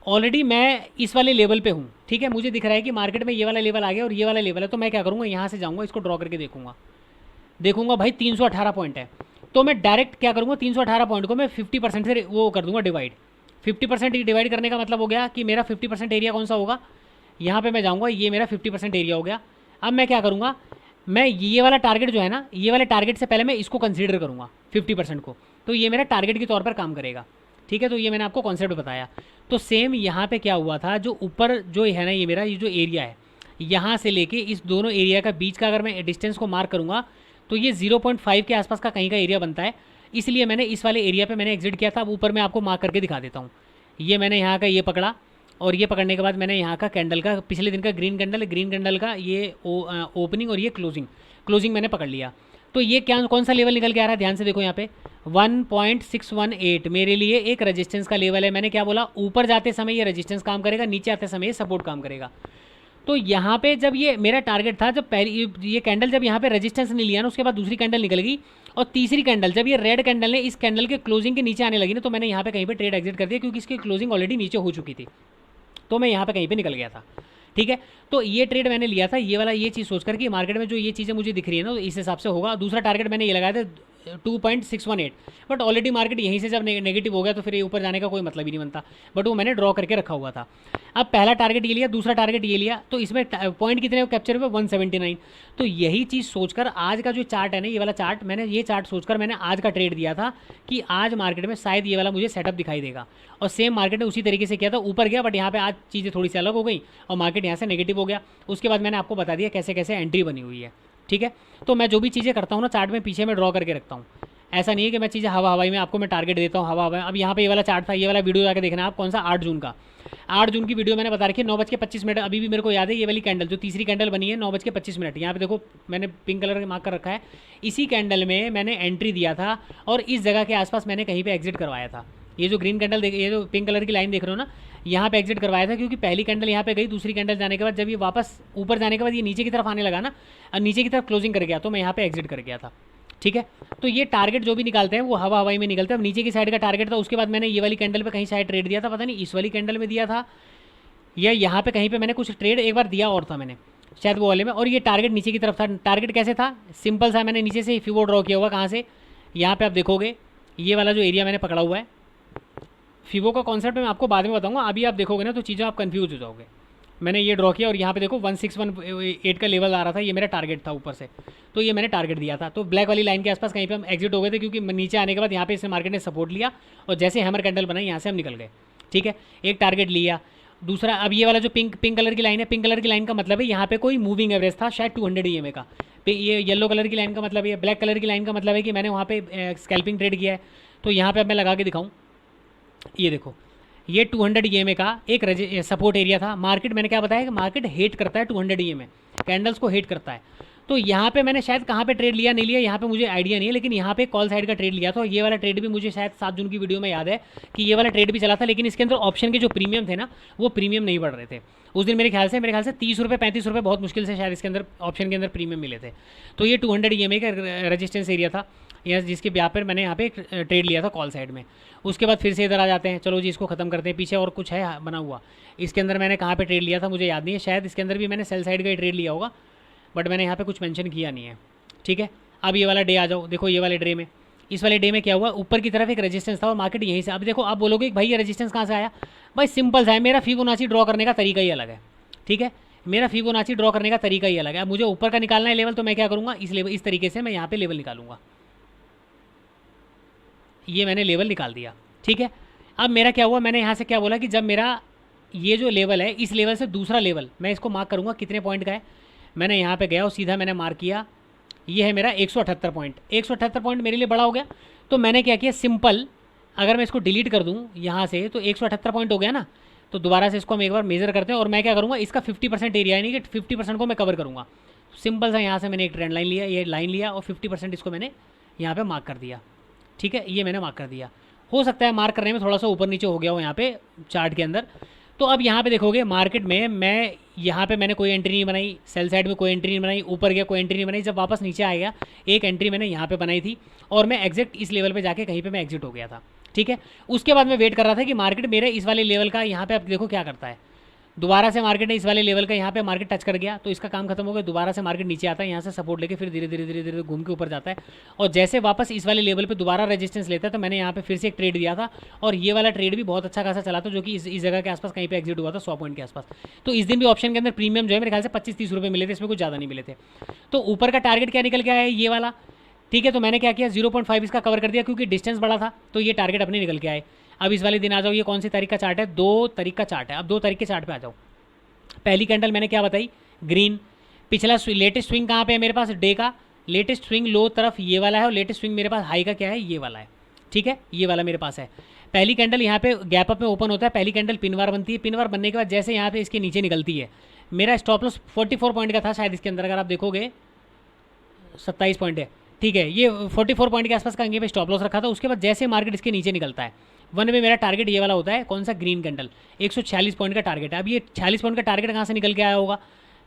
ऑलरेडी मैं इस वाले लेवल पे हूँ, ठीक है। मुझे दिख रहा है कि मार्केट में ये वाला लेवल आ गया और ये वाला लेवल है, तो मैं क्या करूँगा, यहाँ से जाऊँगा, इसको ड्रॉ करके देखूंगा, देखूंगा भाई 318 पॉइंट है, तो मैं डायरेक्ट क्या करूँगा, 318 पॉइंट को मैं 50% से वो कर दूंगा डिवाइड। 50% डिवाइड करने का मतलब हो गया कि मेरा 50% एरिया कौन सा होगा, यहाँ पे मैं जाऊँगा, ये मेरा 50% एरिया हो गया। अब मैं क्या करूँगा, मैं ये वाला टारगेट जो है ना, ये वाले टारगेट से पहले मैं इसको कंसीडर करूँगा 50% को, तो ये मेरा टारगेट के तौर पर काम करेगा, ठीक है। तो ये मैंने आपको कॉन्सेप्ट बताया। तो सेम यहाँ पे क्या हुआ था, जो ऊपर जो है ना, ये मेरा ये जो एरिया है, यहाँ से लेके इस दोनों एरिया का बीच का अगर मैं डिस्टेंस को मार्क करूँगा तो ये 0.5 के आसपास का कहीं का एरिया बनता है, इसलिए मैंने इस वाले एरिया पे मैंने एग्जिट किया था। अब ऊपर मैं आपको मार्क करके दिखा देता हूँ। ये मैंने यहाँ का ये पकड़ा, और ये पकड़ने के बाद मैंने यहाँ का कैंडल का पिछले दिन का ग्रीन कैंडल का ये ओपनिंग और ये क्लोजिंग मैंने पकड़ लिया। तो ये क्या कौन सा लेवल निकल के आ रहा है, ध्यान से देखो यहाँ पे 1.618 मेरे लिए एक रेजिस्टेंस का लेवल है। मैंने क्या बोला, ऊपर जाते समय ये रेजिस्टेंस काम करेगा, नीचे आते समय ये सपोर्ट काम करेगा। तो यहाँ पे जब ये मेरा टारगेट था, जब पहली ये कैंडल जब यहाँ पे रेजिस्टेंस नहीं लिया ना, उसके बाद दूसरी कैंडल निकल गई, और तीसरी कैंडल जब ये रेड कैंडल ने इस कैंडल के क्लोजिंग के नीचे आने लगी ना, तो मैंने यहाँ पे कहीं पे ट्रेड एग्जिट कर दिया, क्योंकि इसकी क्लोजिंग ऑलरेडी नीचे हो चुकी थी, तो मैं यहाँ पे कहीं पे निकल गया था, ठीक है। तो ये ट्रेड मैंने लिया था, ये वाला ये चीज़ सोचकर कि मार्केट में जो ये चीज़ें मुझे दिख रही है ना, तो इस हिसाब से होगा। दूसरा टारगेट मैंने ये लगाया था 2.618, बट ऑलरेडी मार्केट यहीं से जब नेगेटिव हो गया तो फिर ये ऊपर जाने का कोई मतलब ही नहीं बनता, बट वो मैंने ड्रॉ करके रखा हुआ था। अब पहला टारगेट ये लिया, दूसरा टारगेट ये लिया, तो इसमें पॉइंट कितने कैप्चर हुए, 179। तो यही चीज़ सोचकर आज का जो चार्ट है ना, ये वाला चार्ट, मैंने ये चार्ट सोचकर मैंने आज का ट्रेड दिया था कि आज मार्केट में शायद ये वाला मुझे सेटअप दिखाई देगा, और सेम मार्केट ने उसी तरीके से किया था, ऊपर गया, बट यहाँ पे आज चीज़ें थोड़ी सी अलग हो गई और मार्केट यहाँ से नेगेटिव हो गया। उसके बाद मैंने आपको बता दिया कैसे कैसे एंट्री बनी हुई है, ठीक है। तो मैं जो भी चीज़ें करता हूँ ना चार्ट में, पीछे मैं ड्रॉ करके रखता हूँ। ऐसा नहीं है कि मैं चीज़ें हवा हवाई में आपको मैं टारगेट देता हूँ हवा हवाई। अब यहाँ पे ये वाला चार्ट था, ये वाला वीडियो जाकर देखना आप, कौन सा 8 जून का, 8 जून की वीडियो मैंने बता रखी है, 9:25। अभी भी मेरे को याद है, ये वाली कैंडल जो तीसरी कैंडल बनी है 9:25, यहाँ पे देखो मैंने पिंक कलर का मार्क कर रखा है, इसी कैंडल में मैंने एंट्री दिया था और इस जगह के आसपास मैंने कहीं पर एग्जिट करवाया था। ये जो ग्रीन कैंडल ये जो पिंक कलर की लाइन देख रहे हो ना, यहाँ पे एग्जिट करवाया था, क्योंकि पहली कैंडल यहाँ पे गई, दूसरी कैंडल जाने के बाद जब ये वापस ऊपर जाने के बाद ये नीचे की तरफ आने लगा ना, और नीचे की तरफ क्लोजिंग कर गया, तो मैं यहाँ पे एग्जिट कर गया था, ठीक है। तो ये टारगेट जो भी निकालते हैं वो हवा हवाई में निकलते हैं। अब नीचे की साइड का टारगेट था, उसके बाद मैंने ये वाली कैंडल पे कहीं साइड ट्रेड दिया था, पता नहीं इस वाली कैंडल में दिया था या यहाँ पे कहीं पे मैंने कुछ ट्रेड एक बार दिया और था मैंने शायद वो वाले में, और ये टारगेट नीचे की तरफ था। टारगेट कैसे था, सिंपल सा, मैंने नीचे से फिवो ड्रॉ किया हुआ, कहाँ से, यहाँ पे आप देखोगे ये वाला जो एरिया मैंने पकड़ा हुआ है, फिवो का कॉन्सेप्ट मैं आपको बाद में बताऊंगा, अभी आप देखोगे ना तो चीज़ें आप कंफ्यूज हो जाओगे। मैंने ये ड्रॉ किया और यहाँ पे देखो 1618 का लेवल आ रहा था, ये मेरा टारगेट था ऊपर से, तो ये मैंने टारगेट दिया था। तो ब्लैक वाली लाइन के आसपास कहीं पे हम एग्जिट हो गए थे, क्योंकि नीचे आने के बाद यहाँ पे इसने मार्केट ने सपोर्ट लिया और जैसे हैमर कैंडल बनाई यहाँ से हम निकल गए, ठीक है। एक टारगेट लिया, दूसरा अब ये वाला जो पिंक कलर की लाइन है, पिंक कलर की लाइन का मतलब है यहाँ पे कोई मूविंग एवरेज था शायद 200 EMA का। ये येलो कलर की लाइन का मतलब है, ब्लैक कलर की लाइन का मतलब है कि मैंने वहाँ पे स्कैल्पिंग ट्रेड किया है। तो यहाँ पे अब मैं लगा के दिखाऊँ, ये देखो ये 200 EMA का एक सपोर्ट एरिया था। मार्केट मैंने क्या बताया कि मार्केट हेट करता है 200 EMA कैंडल्स को हेट करता है। तो यहाँ पे मैंने शायद कहाँ पे ट्रेड लिया नहीं लिया यहाँ पे मुझे आइडिया नहीं है, लेकिन यहाँ पे कॉल साइड का ट्रेड लिया था। ये वाला ट्रेड भी मुझे शायद 7 जून की वीडियो में याद है कि ये वाला ट्रेड भी चला था, लेकिन इसके अंदर ऑप्शन के जो प्रीमियम थे ना वो प्रीमियम नहीं बढ़ रहे थे उस दिन। मेरे ख्याल से 30 रुपये 35 रुपये बहुत मुश्किल से शायद इसके अंदर ऑप्शन के अंदर प्रीमियम मिले थे। तो ये 200 EMA का रेजिस्टेंस एरिया था, या जिसके ब्याह पर मैंने यहाँ पे ट्रेड लिया था कॉल साइड में। उसके बाद फिर से इधर आ जाते हैं, चलो जी इसको ख़त्म करते हैं। पीछे और कुछ है बना हुआ, इसके अंदर मैंने कहाँ पे ट्रेड लिया था मुझे याद नहीं है, शायद इसके अंदर भी मैंने सेल साइड का ही ट्रेड लिया होगा, बट मैंने यहाँ पे कुछ मेंशन किया नहीं है, ठीक है। अब ये वाला डे आ जाओ, देखो ये वाले डे में, इस वाले डे में क्या हुआ, ऊपर की तरफ एक रेजिस्टेंस था और मार्केट यहीं से, अब देखो आप बोलोगे भाई ये रेजिस्टेंस कहाँ से आया, भाई सिंपल सा है, मेरा फिबोनाची ड्रॉ करने का तरीका ही अलग है, ठीक है। मेरा फिबोनाची ड्रॉ करने का तरीका ही अलग है। अब मुझे ऊपर का निकालना है लेवल, तो मैं क्या करूँगा, इस तरीके से मैं यहाँ पे लेवल निकालूंगा। ये मैंने लेवल निकाल दिया, ठीक है। अब मेरा क्या हुआ, मैंने यहाँ से क्या बोला कि जब मेरा ये जो लेवल है, इस लेवल से दूसरा लेवल मैं इसको मार्क करूँगा कितने पॉइंट का है। मैंने यहाँ पे गया और सीधा मैंने मार्क किया, ये है मेरा 178 पॉइंट। 178 पॉइंट मेरे लिए बड़ा हो गया, तो मैंने क्या किया, सिंपल अगर मैं इसको डिलीट कर दूँ यहाँ से तो 178 पॉइंट हो गया ना। तो दोबारा से इसको हम एक बार मेजर करते हैं और मैं क्या करूँगा, इसका 50% एरिया, यानी कि 50% को मैं कवर करूँगा। सिंपल सा यहाँ से मैंने एक ट्रेंड लाइन लिया, ये लाइन लिया और 50% इसको मैंने यहाँ पर मार्क कर दिया, ठीक है। ये मैंने मार्क कर दिया। हो सकता है मार्क करने में थोड़ा सा ऊपर नीचे हो गया हो यहाँ पे चार्ट के अंदर। तो अब यहाँ पे देखोगे मार्केट में मैं यहाँ पे मैंने कोई एंट्री नहीं बनाई, सेल साइड में कोई एंट्री नहीं बनाई, ऊपर गया कोई एंट्री नहीं बनाई, जब वापस नीचे आएगा एक एंट्री मैंने यहाँ पे बनाई थी और मैं एग्जैक्ट इस लेवल पे जाके कहीं पे मैं एग्जिट हो गया था। ठीक है, उसके बाद मैं वेट कर रहा था कि मार्केट मेरे इस वाले लेवल का यहाँ पे अब देखो क्या करता है, दोबारा से मार्केट ने इस वाले लेवल का यहाँ पे मार्केट टच कर गया तो इसका काम खत्म हो गया, दोबारा से मार्केट नीचे आता है, यहाँ से सपोर्ट लेके फिर धीरे धीरे धीरे धीरे घूम के ऊपर जाता है और जैसे वापस इस वाले लेवल पे दोबारा रेजिस्टेंस लेता है तो मैंने यहाँ पे फिर से एक ट्रेड दिया था और ये वाला ट्रेड भी बहुत अच्छा खासा चला था, जो कि इस जगह के आसपास कहीं पे एग्जिट हुआ था 100 पॉइंट के आसपास। तो इस दिन भी ऑप्शन के अंदर प्रीमियम जो है मेरे ख्याल से 25-30 रुपये मिले थे, इसमें कुछ ज़्यादा नहीं मिले थे। तो ऊपर का टारगेट क्या निकल के आया है, ये वाला। ठीक है, तो मैंने क्या किया 0.5 इसका कवर कर दिया क्योंकि डिस्टेंस बड़ा था, तो ये टारगेट अपने निकल के आए। अब इस वाले दिन आ जाओ, ये कौन सी तारीख का चार्ट है, 2 तारीख का चार्ट है। अब 2 तारीख के चार्ट पे आ जाओ। पहली कैंडल मैंने क्या बताई, ग्रीन। पिछला लेटेस्ट स्विंग कहाँ पे है मेरे पास, डे का लेटेस्ट स्विंग लो तरफ ये वाला है और लेटेस्ट स्विंग मेरे पास हाई का क्या है, ये वाला है। ठीक है, ये वाला मेरे पास है। पहली कैंडल यहाँ पे गैप अप में ओपन होता है, पहली कैंडल पिनवार बनती है, पिनवार बनने के बाद जैसे यहाँ पे इसके नीचे निकलती है, मेरा स्टॉप लॉस 44 पॉइंट का था शायद इसके अंदर, अगर आप देखोगे 27 पॉइंट है। ठीक है, ये 44 पॉइंट के आसपास का अंगे पे स्टॉप लॉस रखा था। उसके बाद जैसे मार्केट इसके नीचे निकलता है, वन में मेरा टारगेट ये वाला होता है, कौन सा, ग्रीन कैंडल, 146 पॉइंट का टारगेट है। अब ये 46 पॉइंट का टारगेट कहाँ से निकल के आया होगा,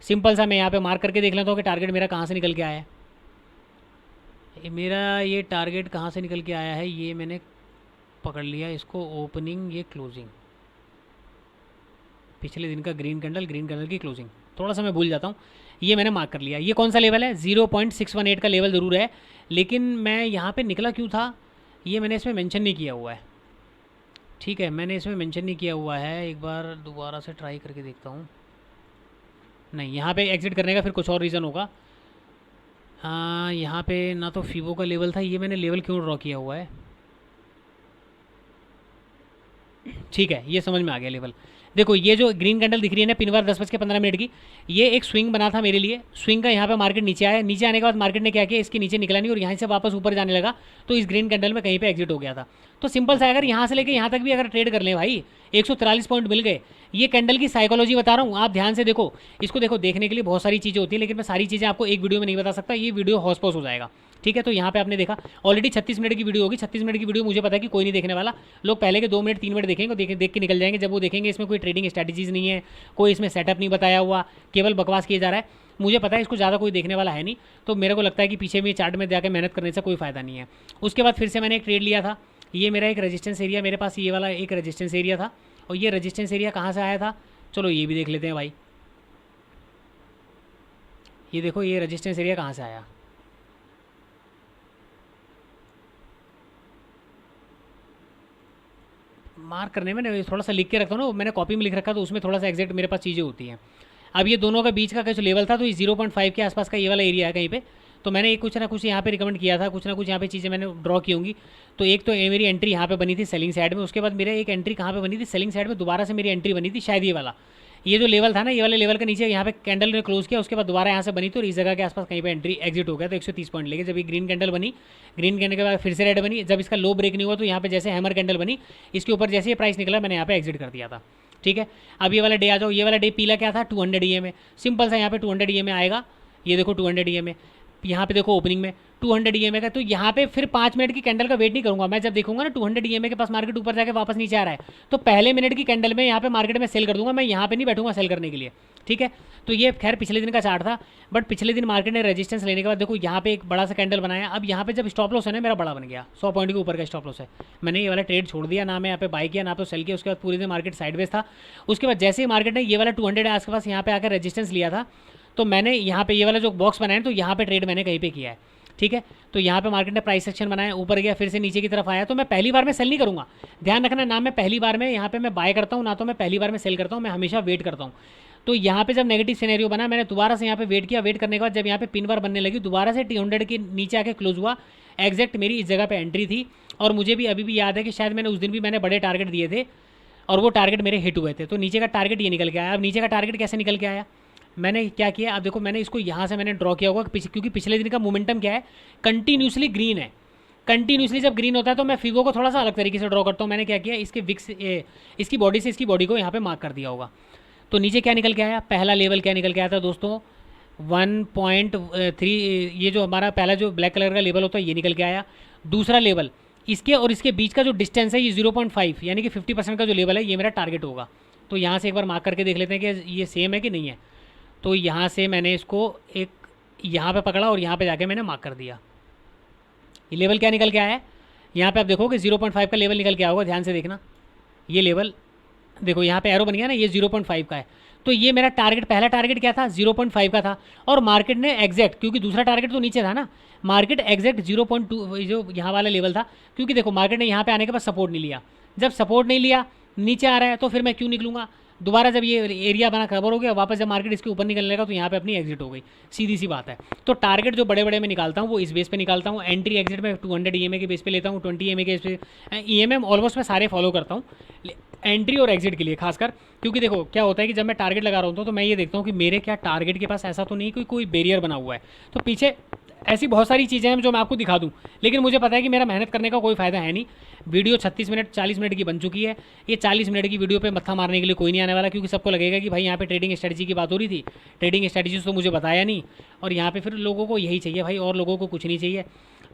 सिंपल सा मैं यहाँ पे मार्क करके देख लेता हूँ कि टारगेट मेरा कहाँ से निकल के आया है। मेरा ये टारगेट कहाँ से निकल के आया है, ये मैंने पकड़ लिया इसको, ओपनिंग ये क्लोजिंग, पिछले दिन का ग्रीन कैंडल की क्लोजिंग, थोड़ा सा मैं भूल जाता हूँ, ये मैंने मार्क कर लिया। ये कौन सा लेवल है, 0.618 का लेवल ज़रूर है, लेकिन मैं यहाँ पे निकला क्यों था ये मैंने इसमें मेंशन नहीं किया हुआ है। ठीक है, मैंने इसमें मेंशन नहीं किया हुआ है, एक बार दोबारा से ट्राई करके देखता हूँ। नहीं, यहाँ पे एग्जिट करने का फिर कुछ और रीज़न होगा। हाँ, यहाँ पे ना तो फीवो का लेवल था, ये मैंने लेवल क्यों ड्रॉ किया हुआ है। ठीक है, ये समझ में आ गया लेवल। देखो ये जो ग्रीन कैंडल दिख रही है ना, पिनवार 10:15 की, ये एक स्विंग बना था मेरे लिए। स्विंग का यहाँ पे मार्केट नीचे आया, नीचे आने के बाद मार्केट ने क्या किया, इसके नीचे निकला नहीं और यहाँ से वापस ऊपर जाने लगा, तो इस ग्रीन कैंडल में कहीं पे एग्जिट हो गया था। तो सिंपल सा, अगर यहाँ से लेके यहाँ तक भी अगर ट्रेड कर लें भाई, 143 पॉइंट मिल गए। ये कैंडल की साइकोलॉजी बता रहा हूँ, आप ध्यान से देखो इसको। देखो, देखने के लिए बहुत सारी चीज़ें होती है, लेकिन मैं सारी चीज़ें आपको एक वीडियो में नहीं बता सकता, ये वीडियो हॉस पॉस हो जाएगा। ठीक है, तो यहाँ पे आपने देखा ऑलरेडी 36 मिनट की वीडियो होगी। 36 मिनट की वीडियो मुझे पता है कि कोई नहीं देखने वाला, लोग पहले के 2 मिनट 3 मिनट देखेंगे, देख के निकल जाएंगे। जब वो देखेंगे इसमें कोई ट्रेडिंग स्ट्रैटेजीज नहीं है, कोई इसमें सेटअप नहीं बताया हुआ, केवल बकवास किया जा रहा है, मुझे पता है इसको ज़्यादा कोई देखने वाला है नहीं, तो मेरे को लगता है कि पीछे में चार्ट में जाकर मेहनत करने से कोई फ़ायदा नहीं है। उसके बाद फिर से मैंने एक ट्रेड लिया था, ये मेरा एक रेजिस्टेंस एरिया, मेरे पास ये वाला एक रेजिस्टेंस एरिया था, और ये रेजिस्टेंस एरिया कहाँ से आया था, चलो ये भी देख लेते हैं भाई। ये देखो, ये रेजिस्टेंस एरिया कहाँ से आया, मार्क करने में ना थोड़ा सा लिख के रखता हूँ ना, मैंने कॉपी में लिख रखा तो उसमें थोड़ा सा एग्जैक्ट मेरे पास चीज़ें होती हैं। अब ये दोनों का बीच का कुछ लेवल था, तो ये 0.5 के आसपास का ये वाला एरिया है कहीं पे, तो मैंने एक कुछ ना कुछ यहाँ पे रिकमेंड किया था, कुछ ना कुछ यहाँ पे चीज़ें मैंने ड्रॉ की होंगी। तो एक तो मेरी एंट्री यहाँ पे बनी थी सेलिंग साइड में, उसके बाद मेरे एक एंट्री कहाँ पे बनी थी, सेलिंग साइड में दोबारा से मेरी एंट्री बनी थी शायद ये वाला, ये जो लेवल था ना, ये वाले लेवल के नीचे यहाँ पे कैंडल ने क्लोज किया, उसके बाद दोबारा यहाँ से बनी, तो इस जगह के आसपास कहीं पे एंट्री एग्जिट हो गया, तो 130 पॉइंट लेके जब ये ग्रीन कैंडल बनी, ग्रीन कैंडल के बाद फिर से रेड बनी, जब इसका लो ब्रेक नहीं हुआ तो यहाँ पे जैसे हैमर कैंडल बनी, इसके ऊपर जैसे ये प्राइस निकला मैंने यहाँ पे एग्जिट कर दिया था। ठीक है, अब ये वाला डे आ जाओ, ये वाला डे पीला क्या था, 200 EMA, सिंपल सा यहाँ पे 200 EMA आएगा, ये देखो 200 EMA, यहाँ पे देखो ओपनिंग में 200 EMA का, तो यहाँ पे फिर 5 मिनट की कैंडल का वेट नहीं करूँगा मैं, जब देखूंगा ना 200 EMA के पास मार्केट ऊपर जाके वापस नीचे आ रहा है, तो पहले मिनट की कैंडल में यहाँ पे मार्केट में सेल कर दूंगा, मैं यहाँ पे नहीं बैठूंगा सेल करने के लिए। ठीक है, तो ये खैर पिछले दिन का चार्ट था, बट पिछले दिन मार्केट ने रेजिस्टेंस लेने के बाद देखो यहाँ पे एक बड़ा सा कैंडल बनाया। अब यहाँ पे जब स्टॉप लॉस है ना, मेरा बड़ा बन गया, 100 पॉइंट के ऊपर का स्टॉप लॉस है, मैंने ये वाला ट्रेड छोड़ दिया, ना मैं यहाँ पे बाय किया ना तो सेल किया। उसके बाद पूरे दिन मार्केट साइडवेज था, उसके बाद जैसे ही मार्केट ने ये वाला 200 के पास यहाँ पे आकर रेजिस्टेंस लिया था, तो मैंने यहाँ पे ये वाला जो बॉक्स बनाया, तो यहाँ पे ट्रेड मैंने कहीं पे किया है। ठीक है, तो यहाँ पे मार्केट ने प्राइस सेक्शन बनाया, ऊपर गया फिर से नीचे की तरफ आया, तो मैं पहली बार में सेल नहीं करूँगा, ध्यान रखना, ना मैं पहली बार में यहाँ पे मैं बाय करता हूँ, ना तो मैं पहली बार में सेल करता हूँ, मैं हमेशा वेट करता हूँ। तो यहाँ पे जब नेगेटिव सिनेरियो बना, मैंने दोबारा से यहाँ पे वेट किया, वेट करने के बाद जब यहाँ पे पिन बार बनने लगी, दोबारा से 200 के नीचे आके क्लोज हुआ, एग्जैक्ट मेरी इस जगह पे एंट्री थी, और मुझे भी अभी भी याद है कि शायद मैंने उस दिन भी मैंने बड़े टारगेट दिए थे और वो टारगेट मेरे हिट हुए थे। तो नीचे का टारगेट ये निकल के आया। अब नीचे का टारगेट कैसे निकल के आया, मैंने क्या किया, अब देखो मैंने इसको यहाँ से मैंने ड्रॉ किया होगा, क्योंकि पिछले दिन का मोमेंटम क्या है, कंटिन्यूसली ग्रीन है। कंटिन्यूसली जब ग्रीन होता है तो मैं फीवो को थोड़ा सा अलग तरीके से ड्रॉ करता हूँ। मैंने क्या किया, इसके विक्स इसकी बॉडी से इसकी बॉडी को यहाँ पे मार्क कर दिया होगा। तो नीचे क्या निकल के आया, पहला लेवल क्या निकल के आया था दोस्तों, 1.3, ये जो हमारा पहला जो ब्लैक कलर का लेवल होता है ये निकल के आया। दूसरा लेवल इसके और इसके बीच का जो डिस्टेंस है ये 0.5 यानी कि 50% का जो लेवल है ये मेरा टारगेट होगा। तो यहाँ से एक बार मार्क करके देख लेते हैं कि ये सेम है कि नहीं है। तो यहाँ से मैंने इसको एक यहाँ पे पकड़ा और यहाँ पे जाके मैंने मार्क कर दिया। ये लेवल क्या निकल के आया है, यहाँ पे आप देखो कि 0.5 का लेवल निकल के आया होगा, ध्यान से देखना। ये लेवल देखो यहाँ पे एरो बन गया ना, ये 0.5 का है। तो ये मेरा टारगेट, पहला टारगेट क्या था 0.5 का था, और मार्केट ने एग्जैक्ट, क्योंकि दूसरा टारगेट तो नीचे था ना, मार्केट एग्जैक्ट 0.2 जो यहाँ वाला लेवल था, क्योंकि देखो मार्केट ने यहाँ पे आने के बाद सपोर्ट नहीं लिया। जब सपोर्ट नहीं लिया, नीचे आ रहा है, तो फिर मैं क्यों निकलूँगा दोबारा। जब ये एरिया बना खबर हो गया, वापस जब मार्केट इसके ऊपर निकलने लगा तो यहाँ पे अपनी एग्जिट हो गई, सीधी सी बात है। तो टारगेट जो बड़े बड़े मैं निकालता हूँ वो इस बेस पे निकालता हूँ। एंट्री एग्जिट में 200 EMA के बेस पे लेता हूँ, 20 EMA के बेस पे। EMA ऑलमोस्ट मैं सारे फॉलो करता हूँ एंट्री और एग्जिट के लिए खासकर, क्योंकि देखो क्या होता है कि जब मैं टारगेट लगा रहा हूँ तो मैं ये देखता हूँ कि मेरे क्या टारगेट के पास ऐसा तो नहीं कोई बैरियर बना हुआ है। तो पीछे ऐसी बहुत सारी चीज़ें हैं जो मैं आपको दिखा दूं, लेकिन मुझे पता है कि मेरा मेहनत करने का कोई फ़ायदा है नहीं। वीडियो 36 मिनट 40 मिनट की बन चुकी है। ये 40 मिनट की वीडियो पे मत्था मारने के लिए कोई नहीं आने वाला, क्योंकि सबको लगेगा कि भाई यहाँ पे ट्रेडिंग स्ट्रेटजी की बात हो रही थी, ट्रेडिंग स्ट्रेटजी तो मुझे बताया नहीं, और यहाँ पे फिर लोगों को यही चाहिए भाई, और लोगों को कुछ नहीं चाहिए।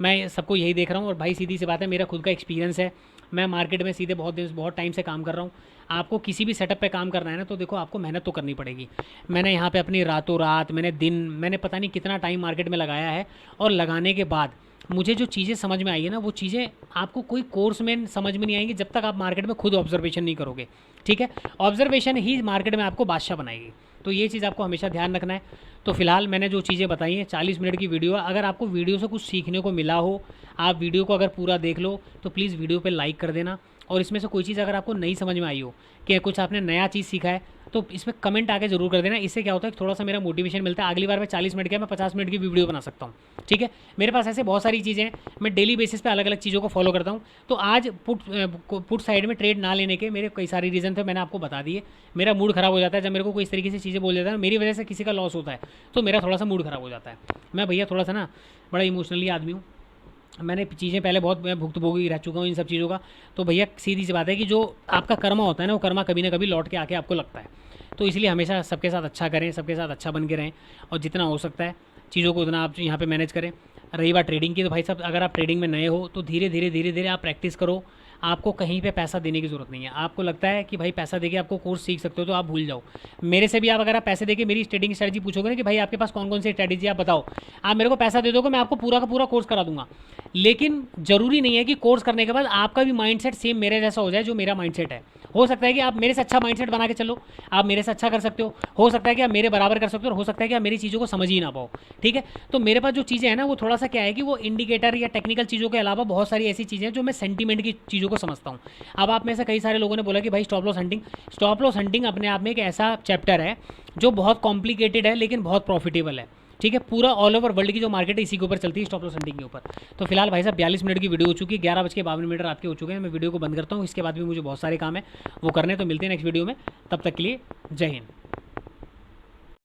मैं सबको यही देख रहा हूँ। और भाई सीधी सी बात है, मेरा खुद का एक्सपीरियंस है, मैं मार्केट में सीधे बहुत टाइम से काम कर रहा हूँ। आपको किसी भी सेटअप पे काम करना है ना, तो देखो आपको मेहनत तो करनी पड़ेगी। मैंने यहाँ पे अपनी रातों रात, मैंने पता नहीं कितना टाइम मार्केट में लगाया है, और लगाने के बाद मुझे जो चीज़ें समझ में आई है ना, वो चीज़ें आपको कोई कोर्स में समझ में नहीं आएंगी जब तक आप मार्केट में खुद ऑब्जर्वेशन नहीं करोगे। ठीक है, ऑब्जर्वेशन ही मार्केट में आपको बादशाह बनाएगी। तो ये चीज़ आपको हमेशा ध्यान रखना है। तो फिलहाल मैंने जो चीज़ें बताई हैं, 40 मिनट की वीडियो है। अगर आपको वीडियो से कुछ सीखने को मिला हो, आप वीडियो को अगर पूरा देख लो, तो प्लीज़ वीडियो पे लाइक कर देना। और इसमें से कोई चीज़ अगर आपको नहीं समझ में आई हो, कि कुछ आपने नया चीज़ सीखा है, तो इसमें कमेंट आके ज़रूर कर देना। इससे क्या होता है कि थोड़ा सा मेरा मोटिवेशन मिलता है। अगली बार मैं 40 मिनट क्या, मैं 50 मिनट की वीडियो बना सकता हूँ। ठीक है, मेरे पास ऐसे बहुत सारी चीज़ें हैं, मैं डेली बेसिस पे अलग अलग चीज़ों को फॉलो करता हूँ। तो आज पुट साइड में ट्रेड ना लेने के मेरे कई सारे रीज़न थे, मैंने आपको बता दिए। मेरा मूड ख़राब हो जाता है जब मेरे को कोई इस तरीके से चीज़ें बोल देता है, मेरी वजह से किसी का लॉस होता है, तो मेरा थोड़ा सा मूड ख़राब हो जाता है। मैं भैया थोड़ा सा ना बड़ा इमोशनली आदमी हूँ। मैंने चीज़ें पहले बहुत मैं भुगतभोगी रह चुका हूँ इन सब चीज़ों का। तो भैया सीधी सी बात है कि जो आपका कर्मा होता है ना, वो कर्मा कभी ना कभी लौट के आके आपको लगता है। तो इसलिए हमेशा सबके साथ अच्छा करें, सबके साथ अच्छा बन के रहें, और जितना हो सकता है चीज़ों को उतना आप यहाँ पे मैनेज करें। रही बात ट्रेडिंग की, तो भाई साहब अगर आप ट्रेडिंग में नए हो तो धीरे धीरे धीरे धीरे आप प्रैक्टिस करो। आपको कहीं पे पैसा देने की ज़रूरत नहीं है। आपको लगता है कि भाई पैसा देके आपको कोर्स सीख सकते हो, तो आप भूल जाओ। मेरे से भी आप अगर आप पैसे देके मेरी ट्रेडिंग स्ट्रेटजी पूछोगे ना कि भाई आपके पास कौन कौन सी स्ट्रेटजी आप बताओ, आप मेरे को पैसा दे दोगे, मैं आपको पूरा का पूरा कोर्स करा दूंगा। लेकिन ज़रूरी नहीं है कि कोर्स करने के बाद आपका भी माइंडसेट सेम मेरे जैसा हो जाए जो मेरा माइंडसेट है। हो सकता है कि आप मेरे से अच्छा माइंडसेट बना के चलो, आप मेरे से अच्छा कर सकते हो सकता है कि आप मेरे बराबर कर सकते हो, और हो सकता है कि आप मेरी चीज़ों को समझ ही ना पाओ। ठीक है, तो मेरे पास जो चीज़ें हैं ना, वो थोड़ा सा क्या है कि वो इंडिकेटर या टेक्निकल चीज़ों के अलावा बहुत सारी ऐसी चीज़ें हैं जो मैं सेंटीमेंट की चीज़ों को समझता हूँ। अब आप में से कई सारे लोगों ने बोला कि भाई स्टॉप लॉस हंटिंग अपने आप में एक ऐसा चैप्टर है जो बहुत कॉम्प्लिकेटेड है लेकिन बहुत प्रॉफिटेबल है। ठीक है, पूरा ऑल ओवर वर्ल्ड की जो मार्केट है इसी के ऊपर चलती है, स्टॉप लॉस हंटिंग के ऊपर। तो फिलहाल भाई साहब 42 मिनट की वीडियो हो चुकी है, 11:52 रात के हो चुके हैं। मैं वीडियो को बंद करता हूँ, इसके बाद भी मुझे बहुत सारे काम है वो करने। तो मिलते हैं नेक्स्ट वीडियो में, तब तक के लिए जय हिंद।